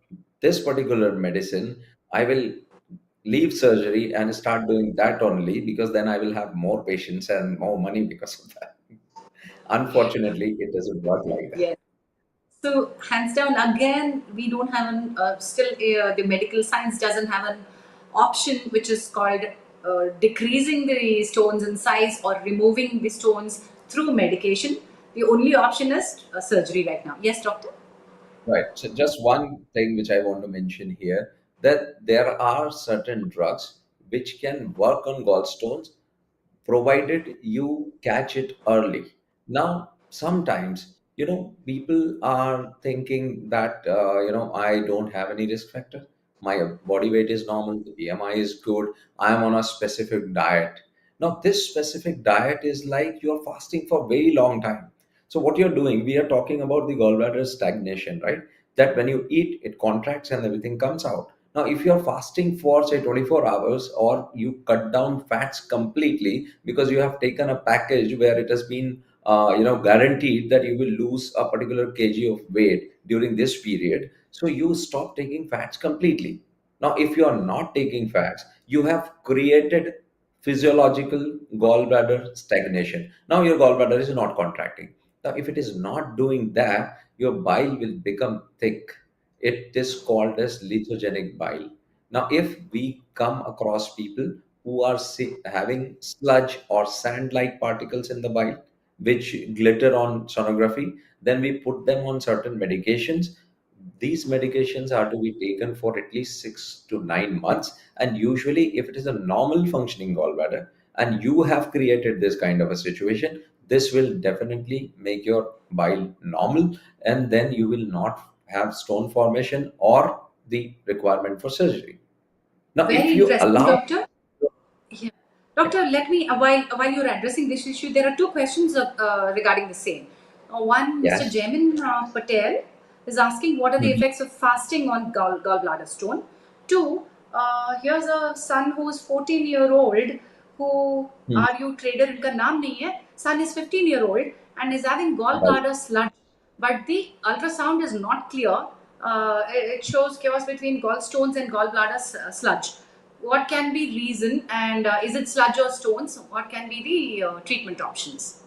this particular medicine, I will leave surgery and start doing that only, because then I will have more patients and more money because of that. Unfortunately, it doesn't work like that. Yes. So hands down, again, we don't have still the medical science doesn't have an option which is called decreasing the stones in size or removing the stones through medication. The only option is surgery right now. Yes, doctor. Right. So just one thing which I want to mention here, that there are certain drugs which can work on gallstones provided you catch it early. Now, sometimes, people are thinking that, I don't have any risk factor. My body weight is normal, the BMI is good, I'm on a specific diet. Now, this specific diet is like you're fasting for very long time. So, what you're doing, we are talking about the gallbladder stagnation, right? That when you eat, it contracts and everything comes out. Now, if you're fasting for say 24 hours, or you cut down fats completely because you have taken a package where it has been, guaranteed that you will lose a particular kg of weight during this period, so you stop taking fats completely. Now, if you are not taking fats, you have created physiological gallbladder stagnation. Now, your gallbladder is not contracting. Now, if it is not doing that, your bile will become thick. It is called as lithogenic bile. Now, if we come across people who are having sludge or sand-like particles in the bile, which glitter on sonography, then we put them on certain medications. These medications are to be taken for at least 6 to 9 months. And usually, if it is a normal functioning gallbladder and you have created this kind of a situation, this will definitely make your bile normal, and then you will not have stone formation or the requirement for surgery. Now, if Very you interesting, allow, doctor. Yeah. Doctor, let me, while you're addressing this issue, there are two questions regarding the same. One, Mr. yes, Jemin Patel is asking what are the mhm, effects of fasting on gallbladder stone. Two, here's a son who's 14-year-old who mhm, are you trader इनका नाम नहीं है. Son is 15-year-old and is having right, gallbladder sludge, but the ultrasound is not clear. It shows chaos between gallstones and gallbladder sludge. What can be reason, and is it sludge or stones? What can be the treatment options?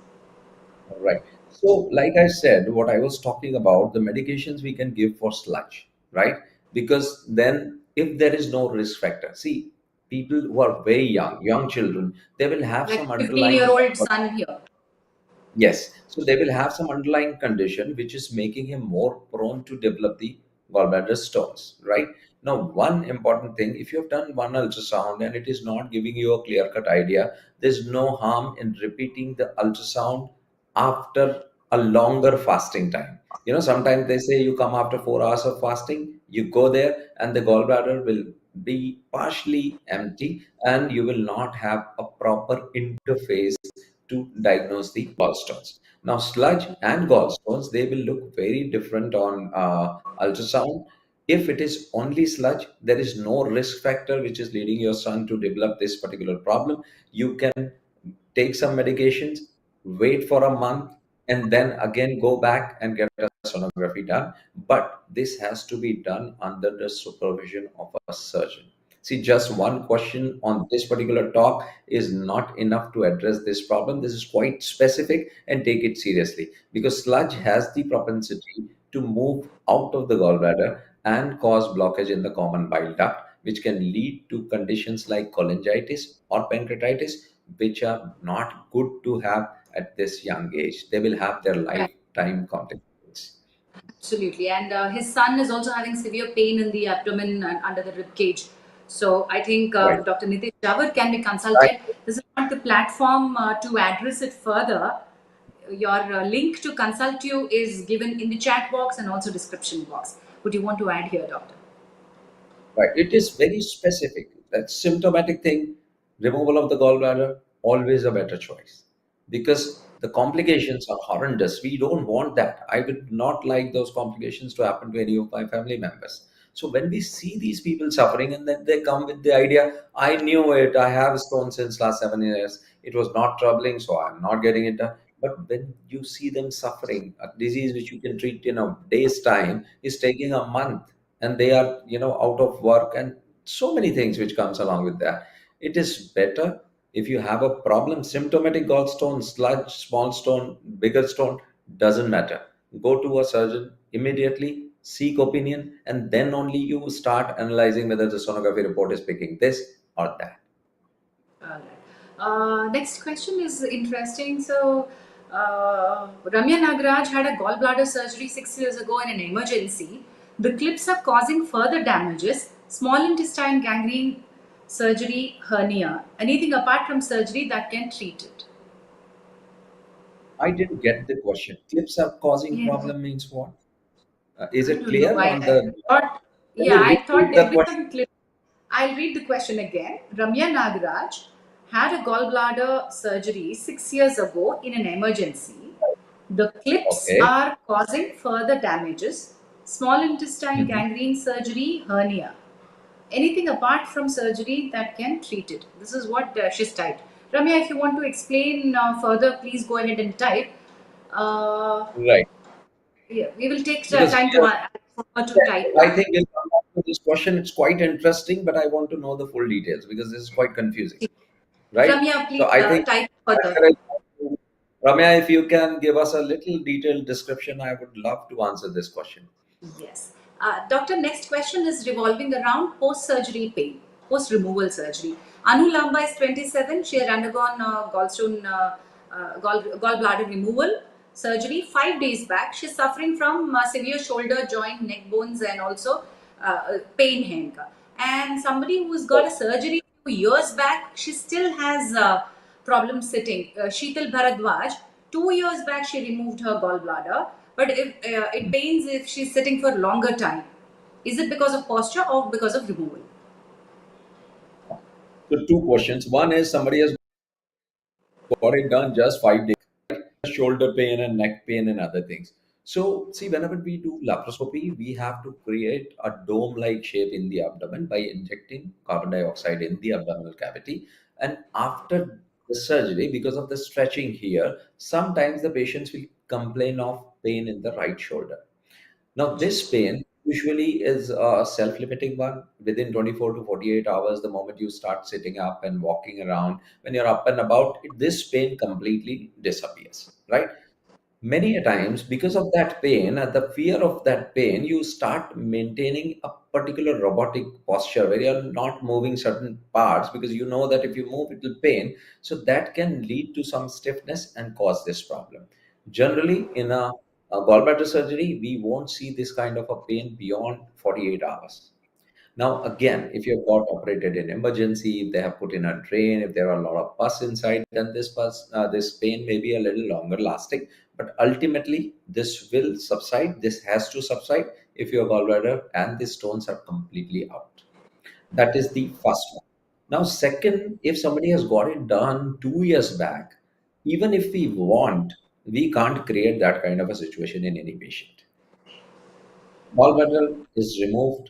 right. So, like I said, what I was talking about, the medications we can give for sludge, right? Because then, if there is no risk factor, see, people who are very young children, they will have Like some underlying. 15-year-old son here. Yes, so they will have some underlying condition which is making him more prone to develop the gallbladder stones, right? Now, one important thing, if you have done one ultrasound and it is not giving you a clear-cut idea, there's no harm in repeating the ultrasound after a longer fasting time. Sometimes they say you come after 4 hours of fasting, you go there, and the gallbladder will be partially empty, and you will not have a proper interface to diagnose the gallstones. Now, sludge and gallstones, they will look very different on ultrasound. If it is only sludge, there is no risk factor which is leading your son to develop this particular problem. You can take some medications, wait for a month, and then again go back and get a sonography done. But this has to be done under the supervision of a surgeon. See, just one question on this particular talk is not enough to address this problem. This is quite specific, and take it seriously, because sludge has the propensity to move out of the gallbladder and cause blockage in the common bile duct, which can lead to conditions like cholangitis or pancreatitis, which are not good to have at this young age. They will have their Right. lifetime complications. Absolutely. And his son is also having severe pain in the abdomen and under the rib cage. So I think Right. Dr. Nitish Jhawar can be Right. consulted. This is not the platform to address it further. Your link to consult you is given in the chat box and also description box. Would you want to add here, doctor? Right. It is very specific. That symptomatic thing, removal of the gallbladder, always a better choice because the complications are horrendous. We don't want that. I would not like those complications to happen to any of my family members. So when we see these people suffering and then they come with the idea, I knew it, I have stones since last 7 years, it was not troubling, so I'm not getting it done. But when you see them suffering, a disease which you can treat in a day's time is taking a month, and they are out of work, and so many things which comes along with that. It is better if you have a problem, symptomatic gallstone, sludge, small stone, bigger stone, doesn't matter. Go to a surgeon immediately, seek opinion, and then only you start analyzing whether the sonography report is picking this or that. All right. Next question is interesting. So, Ramya Nagraj had a gallbladder surgery 6 years ago in an emergency. The clips are causing further damages, small intestine gangrene, surgery, hernia. Anything apart from surgery that can treat it? I didn't get the question. Clips are causing Yeah. problem means what? Is I it don't know. clear on the? I thought, Can yeah, you I thought repeat there the were question? some clips. I'll read the question again. Ramya Nagaraj had a gallbladder surgery 6 years ago in an emergency. The clips Okay. are causing further damages, small intestine Mhm. gangrene surgery, hernia. Anything apart from surgery that can treat it. This is what she's typed. Ramya, if you want to explain further, please go ahead and type. Uh, Right. yeah, we will take Because time to here, for her to yes, type. I think we'll come back to this question. It's quite interesting, but I want to know the full details because this is quite confusing, right? Ramya, So please I think, type further. Ramya, if you can give us a little detailed description, I would love to answer this question. Yes. Doctor, next question is revolving around post-surgery pain, post-removal surgery. Anu Lamba is 27. She had undergone gallbladder removal surgery 5 days back. She's suffering from severe shoulder, joint, neck bones, and also pain henka. And somebody who's got a surgery 2 years back, she still has problems sitting. Sheetal Bharadwaj, 2 years back, she removed her gallbladder, but if it pains if she's sitting for longer time. Is it because of posture or because of removal? So two questions. One is somebody has got it done just 5 days, shoulder pain and neck pain and other things. So, see, whenever we do laparoscopy, we have to create a dome like shape in the abdomen by injecting carbon dioxide in the abdominal cavity. And after the surgery, because of the stretching here, sometimes the patients will complain of pain in the right shoulder. Now, Ji. this pain usually is a self limiting one. Within 24 to 48 hours, the moment you start sitting up and walking around, when you're up and about, this pain completely disappears, right? Many a times, because of that pain and the fear of that pain, you start maintaining a particular robotic posture where you're not moving certain parts because you know that if you move, it will pain. So that can lead to some stiffness and cause this problem. Generally, in a gallbladder surgery, we won't see this kind of a pain beyond 48 hours. Now, again, if you've got operated in emergency, if they have put in a drain, if there are a lot of pus inside, then this pain may be a little longer lasting. But ultimately, this will subside. This has to subside if your gallbladder and the stones are completely out. That is the first one. Now, second, if somebody has got it done 2 years back, even if we want, we can't create that kind of a situation in any patient. Gallbladder is removed.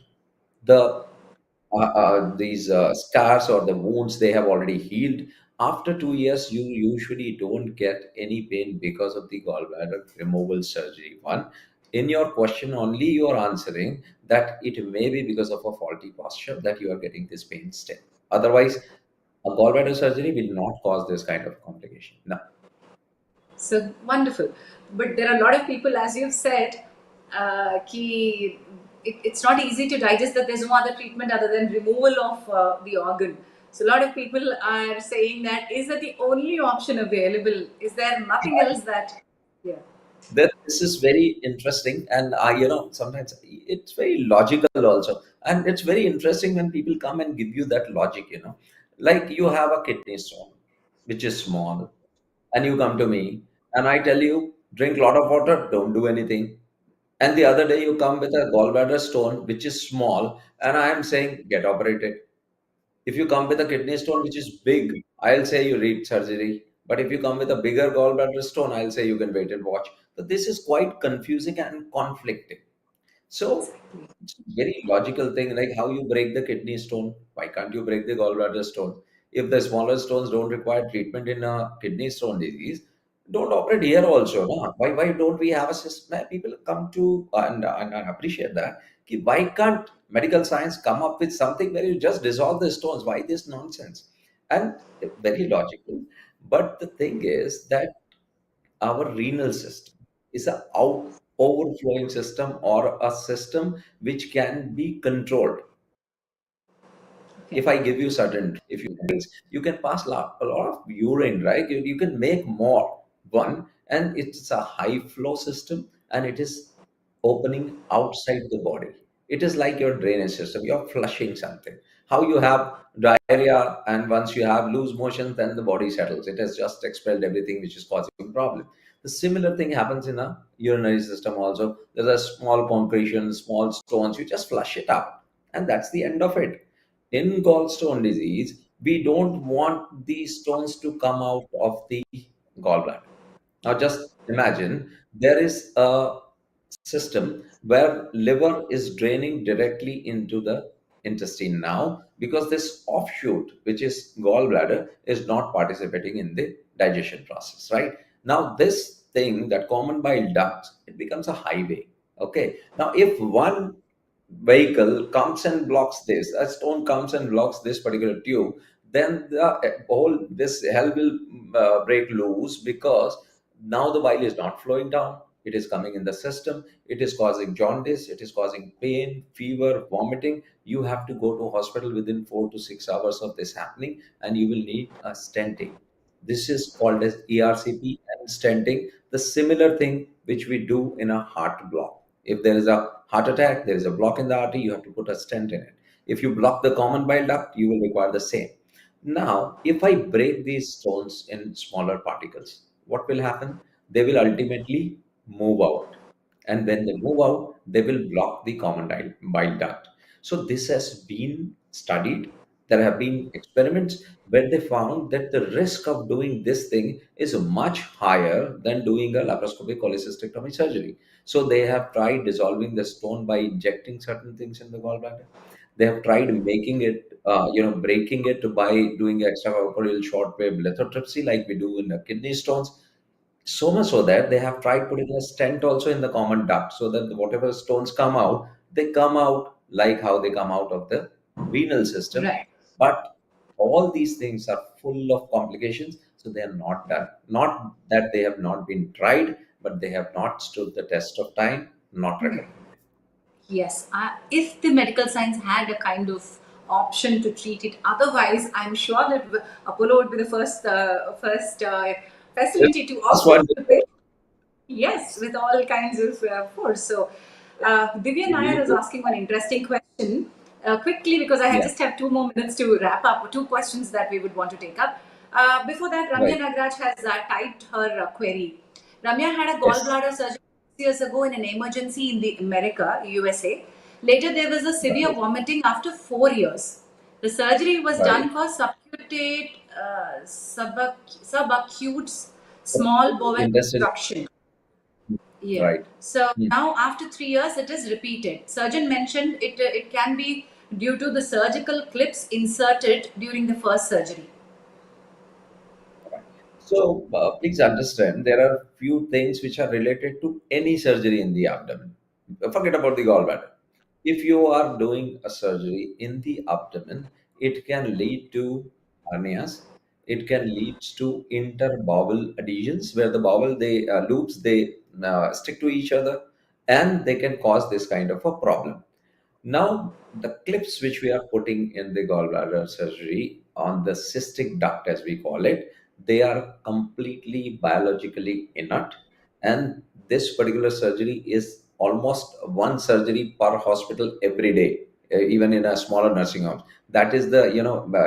These scars or the wounds, they have already healed. After 2 years, you usually don't get any pain because of the gallbladder removal surgery. One, in your question only, you are answering that it may be because of a faulty posture that you are getting this pain still. Otherwise, a gallbladder surgery will not cause this kind of complication. No. So wonderful. But there are a lot of people, as you've said, ki it's not easy to digest that there's no other treatment other than removal of the organ. So a lot of people are saying that is that the only option available? Is there nothing else that? Yeah. That this is very interesting, and sometimes it's very logical also, and it's very interesting when people come and give you that logic. Like you have a kidney stone, which is small, and you come to me, and I tell you drink a lot of water, don't do anything. And the other day you come with a gallbladder stone, which is small, and I am saying get operated. If you come with a kidney stone which is big, I'll say you need surgery. But if you come with a bigger gallbladder stone, I'll say you can wait and watch. So this is quite confusing and conflicting. So Exactly. it's a very logical thing, like how you break the kidney stone. Why can't you break the gallbladder stone? If the smaller stones don't require treatment in a kidney stone disease, don't operate here also. No? Why don't we have a system? People come to, and I appreciate that. Why can't medical science come up with something where you just dissolve the stones? Why this nonsense? And very logical. But the thing is that our renal system is a overflowing system or a system which can be controlled. Okay. If I give you certain, if you drinks, you can pass a lot of urine, right? You can make more one, and it's a high flow system, and it is opening outside the body. It is like your drainage system. You're flushing something. How you have diarrhea, and once you have loose motion, then the body settles. It has just expelled everything which is causing problem. The similar thing happens in a urinary system also. There's a small concretion, small stones. You just flush it out, and that's the end of it. In gallstone disease, we don't want these stones to come out of the gallbladder. Now, just imagine there is a system where liver is draining directly into the intestine now because this offshoot, which is gallbladder, is not participating in the digestion process, right? Now, this thing, that common bile duct, it becomes a highway. Okay. Now, if one vehicle comes and blocks this, a stone comes and blocks this particular tube, then the whole this hell will break loose because now the bile is not flowing down. It is coming in the system. It is causing jaundice. It is causing pain, fever, vomiting. You have to go to hospital within 4 to 6 hours of this happening, and you will need a stenting. This is called as ERCP and stenting, the similar thing which we do in a heart block. If there is a heart attack, there is a block in the artery, you have to put a stent in it. If you block the common bile duct, you will require the same. Now, if I break these stones in smaller particles, what will happen? They will ultimately move out. And when they move out, they will block the common bile duct. So, this has been studied. There have been experiments where they found that the risk of doing this thing is much higher than doing a laparoscopic cholecystectomy surgery. So, they have tried dissolving the stone by injecting certain things in the gallbladder. They have tried making it, breaking it by doing extracorporeal shortwave lithotripsy like we do in the kidney stones. So much so that they have tried putting a stent also in the common duct so that whatever stones come out, they come out like how they come out of the renal system. Right. But all these things are full of complications, so they are not done. Not that they have not been tried, but they have not stood the test of time, not recommended. Yes, if the medical science had a kind of option to treat it, otherwise, I'm sure that Apollo would be the first This facility to first offer one, the patient. Yes, with all kinds of force. So, Divya Nair is you- asking one interesting question quickly because yeah, just have 2 more minutes to wrap up. Two questions that we would want to take up. Before that, Ramya right. Nagraj has typed her query. Ramya had a Yes, gallbladder surgery 6 years ago in an emergency in the America, USA. Later, there was a severe right, vomiting after 4 years. The surgery was right. done for subcutaneous, subacute small bowel Intestinal, obstruction. Yeah. right. So Hmm. now after 3 years, it is repeated. Surgeon mentioned it can be due to the surgical clips inserted during the first surgery. Right. So please understand there are few things which are related to any surgery in the abdomen. Forget about the gallbladder. If you are doing a surgery in the abdomen, it can lead to hernias. It can lead to interbowel adhesions where the bowel loops they stick to each other, and they can cause this kind of a problem. Now, the clips which we are putting in the gallbladder surgery on the cystic duct, as we call it, they are completely biologically inert. And this particular surgery is almost one surgery per hospital every day, even in a smaller nursing home. That is the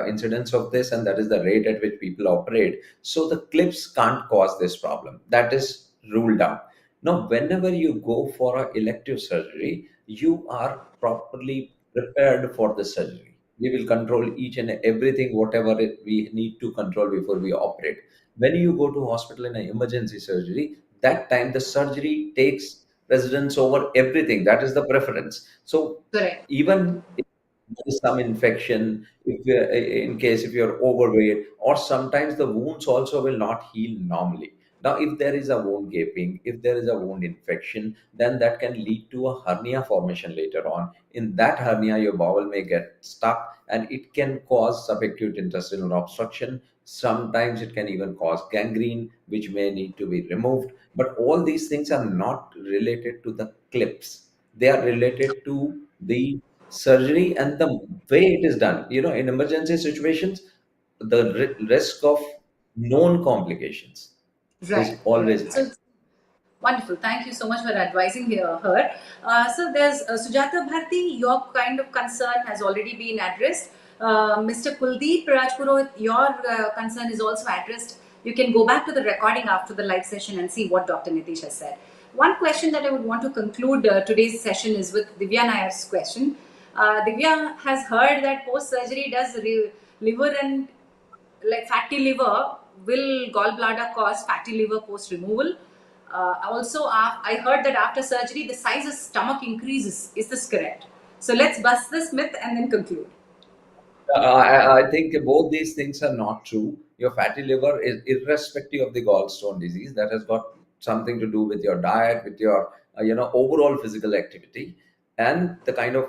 incidence of this, and that is the rate at which people operate. So the clips can't cause this problem. That is ruled out. Now, whenever you go for a elective surgery, you are properly prepared for the surgery. We will control each and everything, whatever we need to control before we operate. When you go to hospital in an emergency surgery, that time the surgery takes precedence over everything. That is the preference. So Correct. even if there is some infection, in case if you're overweight, or sometimes the wounds also will not heal normally. Now, if there is a wound gaping, if there is a wound infection, then that can lead to a hernia formation later on. In that hernia, your bowel may get stuck and it can cause subacute intestinal obstruction. Sometimes it can even cause gangrene, which may need to be removed. But all these things are not related to the clips, they are related to the surgery and the way it is done. In emergency situations, the risk of known complications Right, is always right. high. So wonderful. Thank you so much for advising her. So there's Sujata Bharti. Your kind of concern has already been addressed. Mr. Kuldeep Rajpuro, your concern is also addressed. You can go back to the recording after the live session and see what Dr. Nitish has said. One question that I would want to conclude today's session is with Divya Nayar's question. Divya has heard that post surgery does liver and like fatty liver, will gallbladder cause fatty liver post removal? Also, I heard that after surgery, the size of stomach increases. Is this correct? So let's bust this myth and then conclude. I think both these things are not true. Your fatty liver is irrespective of the gallstone disease. That has got something to do with your diet, with your overall physical activity, and the kind of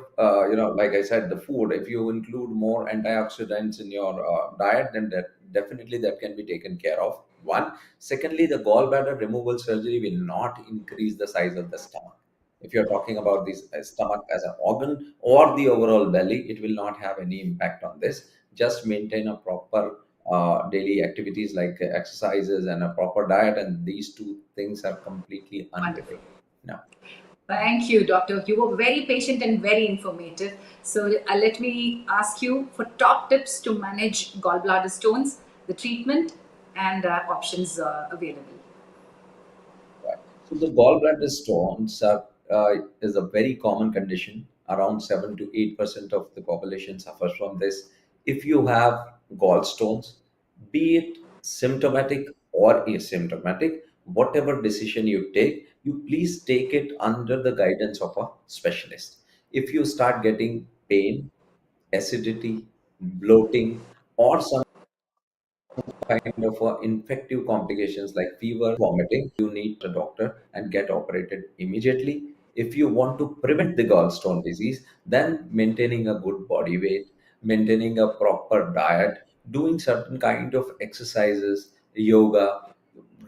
like I said, the food. If you include more antioxidants in your diet, then definitely that can be taken care of. One. Secondly, the gallbladder removal surgery will not increase the size of the stomach. If you're talking about this stomach as an organ or the overall belly, it will not have any impact on this. Just maintain a proper daily activities like exercises and a proper diet, and these two things are completely Wonderful. unrelated. Now, Thank you, doctor. You were very patient and very informative. So let me ask you for top tips to manage gallbladder stones, the treatment, and options available. right. So the gallbladder stones is a very common condition. Around 7 to 8% of the population suffers from this. If you have gallstones, be it symptomatic or asymptomatic, whatever decision you take, you please take it under the guidance of a specialist. If you start getting pain, acidity, bloating, or some kind of infective complications like fever, vomiting, you need a doctor and get operated immediately. If you want to prevent the gallstone disease, then maintaining a good body weight, maintaining a proper diet, doing certain kind of exercises, yoga,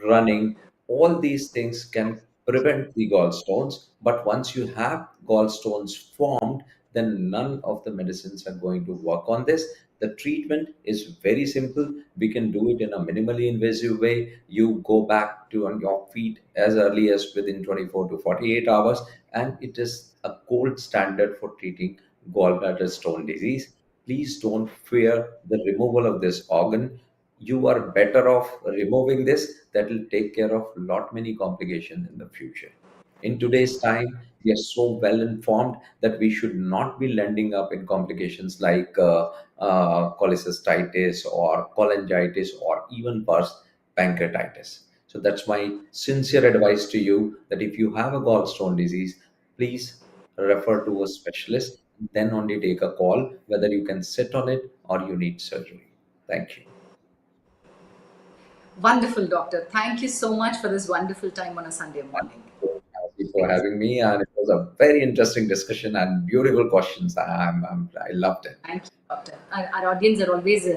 running, all these things can prevent the gallstones. But once you have gallstones formed, then none of the medicines are going to work on this. The treatment is very simple. We can do it in a minimally invasive way. You go back to on your feet as early as within 24 to 48 hours, and it is a gold standard for treating gallbladder stone disease. Please don't fear the removal of this organ. You are better off removing this. That will take care of lot many complications in the future. In today's time, we are so well informed that we should not be landing up in complications like cholecystitis or cholangitis or even worse, pancreatitis. So that's my sincere advice to you, that if you have a gallstone disease, please refer to a specialist, then only take a call whether you can sit on it or you need surgery. Thank you. Wonderful, doctor. Thank you so much for this wonderful time on a Sunday I'm morning. so happy for having me, and it was a very interesting discussion and beautiful questions. I loved it. Thank you, doctor. Our audience are always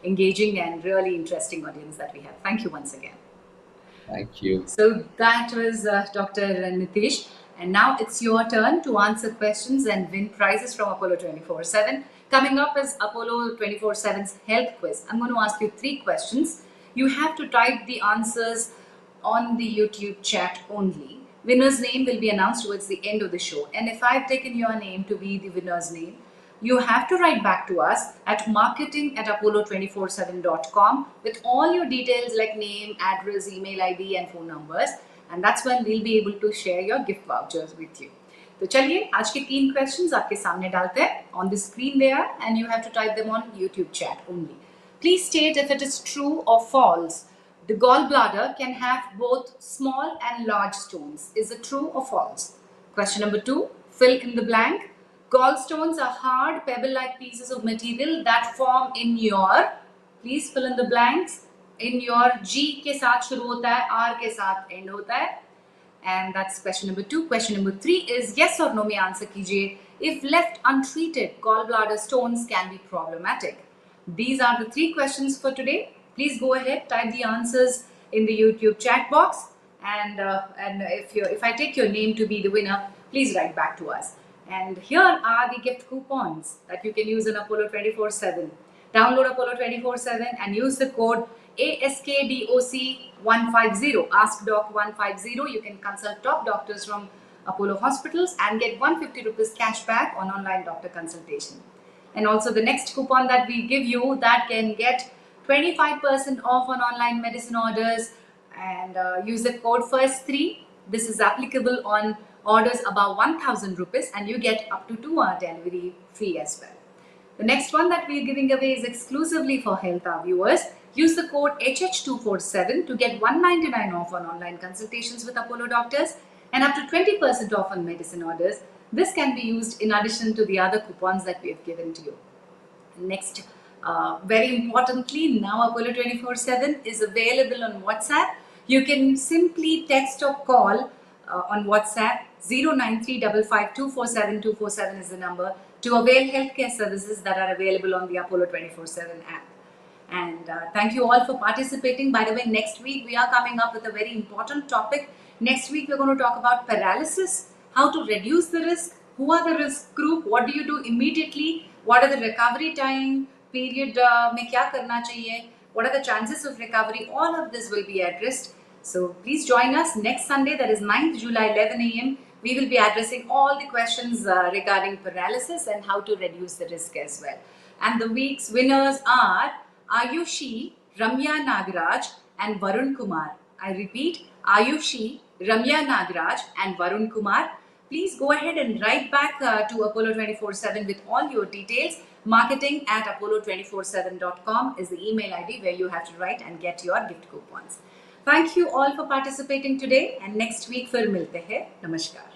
engaging and really interesting audience that we have. Thank you once again. Thank you. So that was Dr. Nitish. And now it's your turn to answer questions and win prizes from Apollo 24/7. Coming up is Apollo 24/7's health quiz. I'm going to ask you 3 questions. You have to type the answers on the YouTube chat only. Winner's name will be announced towards the end of the show. And if I've taken your name to be the winner's name, you have to write back to us at marketing@apollo247.com with all your details like name, address, email ID and phone numbers. And that's when we'll be able to share your gift vouchers with you. तो चलिए आज के 3 questions आपके सामने डालते हैं. On the screen there and you have to type them on YouTube chat only. Please state if it is true or false. The gallbladder can have both small and large stones. Is it true or false? Question number 2. Fill in the blank. Gallstones are hard pebble-like pieces of material that form in your. Please fill in the blanks. In your G के साथ शुरू होता है, R के साथ end होता है. And that's question number 2. Question number 3 is yes or no में answer कीजिए. If left untreated, gallbladder stones can be problematic. These are the 3 questions for today. Please go ahead, type the answers in the YouTube chat box, and if I take your name to be the winner, please write back to us. And here are the gift coupons that you can use in Apollo 24/7. Download Apollo 24/7 and use the code ASKDOC150, AskDoc150. You can consult top doctors from Apollo hospitals and get 150 rupees cash back on online doctor consultation. And also the next coupon that we give you that can get 25% off on online medicine orders, and use the code FIRST3. This is applicable on orders above 1000 rupees and you get up to 2-hour delivery fee as well. The next one that we are giving away is exclusively for Health Hour viewers. Use the code HH247 to get 199 off on online consultations with Apollo doctors and up to 20% off on medicine orders. This can be used in addition to the other coupons that we have given to you. Next, very importantly, now Apollo 24/7 is available on WhatsApp. You can simply text or call on WhatsApp. 09355247247 is the number to avail healthcare services that are available on the Apollo 24/7 app. And thank you all for participating. By the way, next week we are coming up with a very important topic. Next week we're going to talk about paralysis, how to reduce the risk, who are the risk group, what do you do immediately, what are the recovery time period में क्या करना चाहिए, what are the chances of recovery. All of this will be addressed. So please join us next Sunday, that is 9th July, 11 a.m. We will be addressing all the questions regarding paralysis and how to reduce the risk as well. And the week's winners are Ayushi, Ramya Nagaraj and Varun Kumar. I repeat, Ayushi, Ramya Nagaraj and Varun Kumar. Please go ahead and write back to Apollo 24/7 with all your details. Marketing@apollo247.com is the email ID where you have to write and get your gift coupons. Thank you all for participating today, and next week फिर मिलते हैं. Namaskar.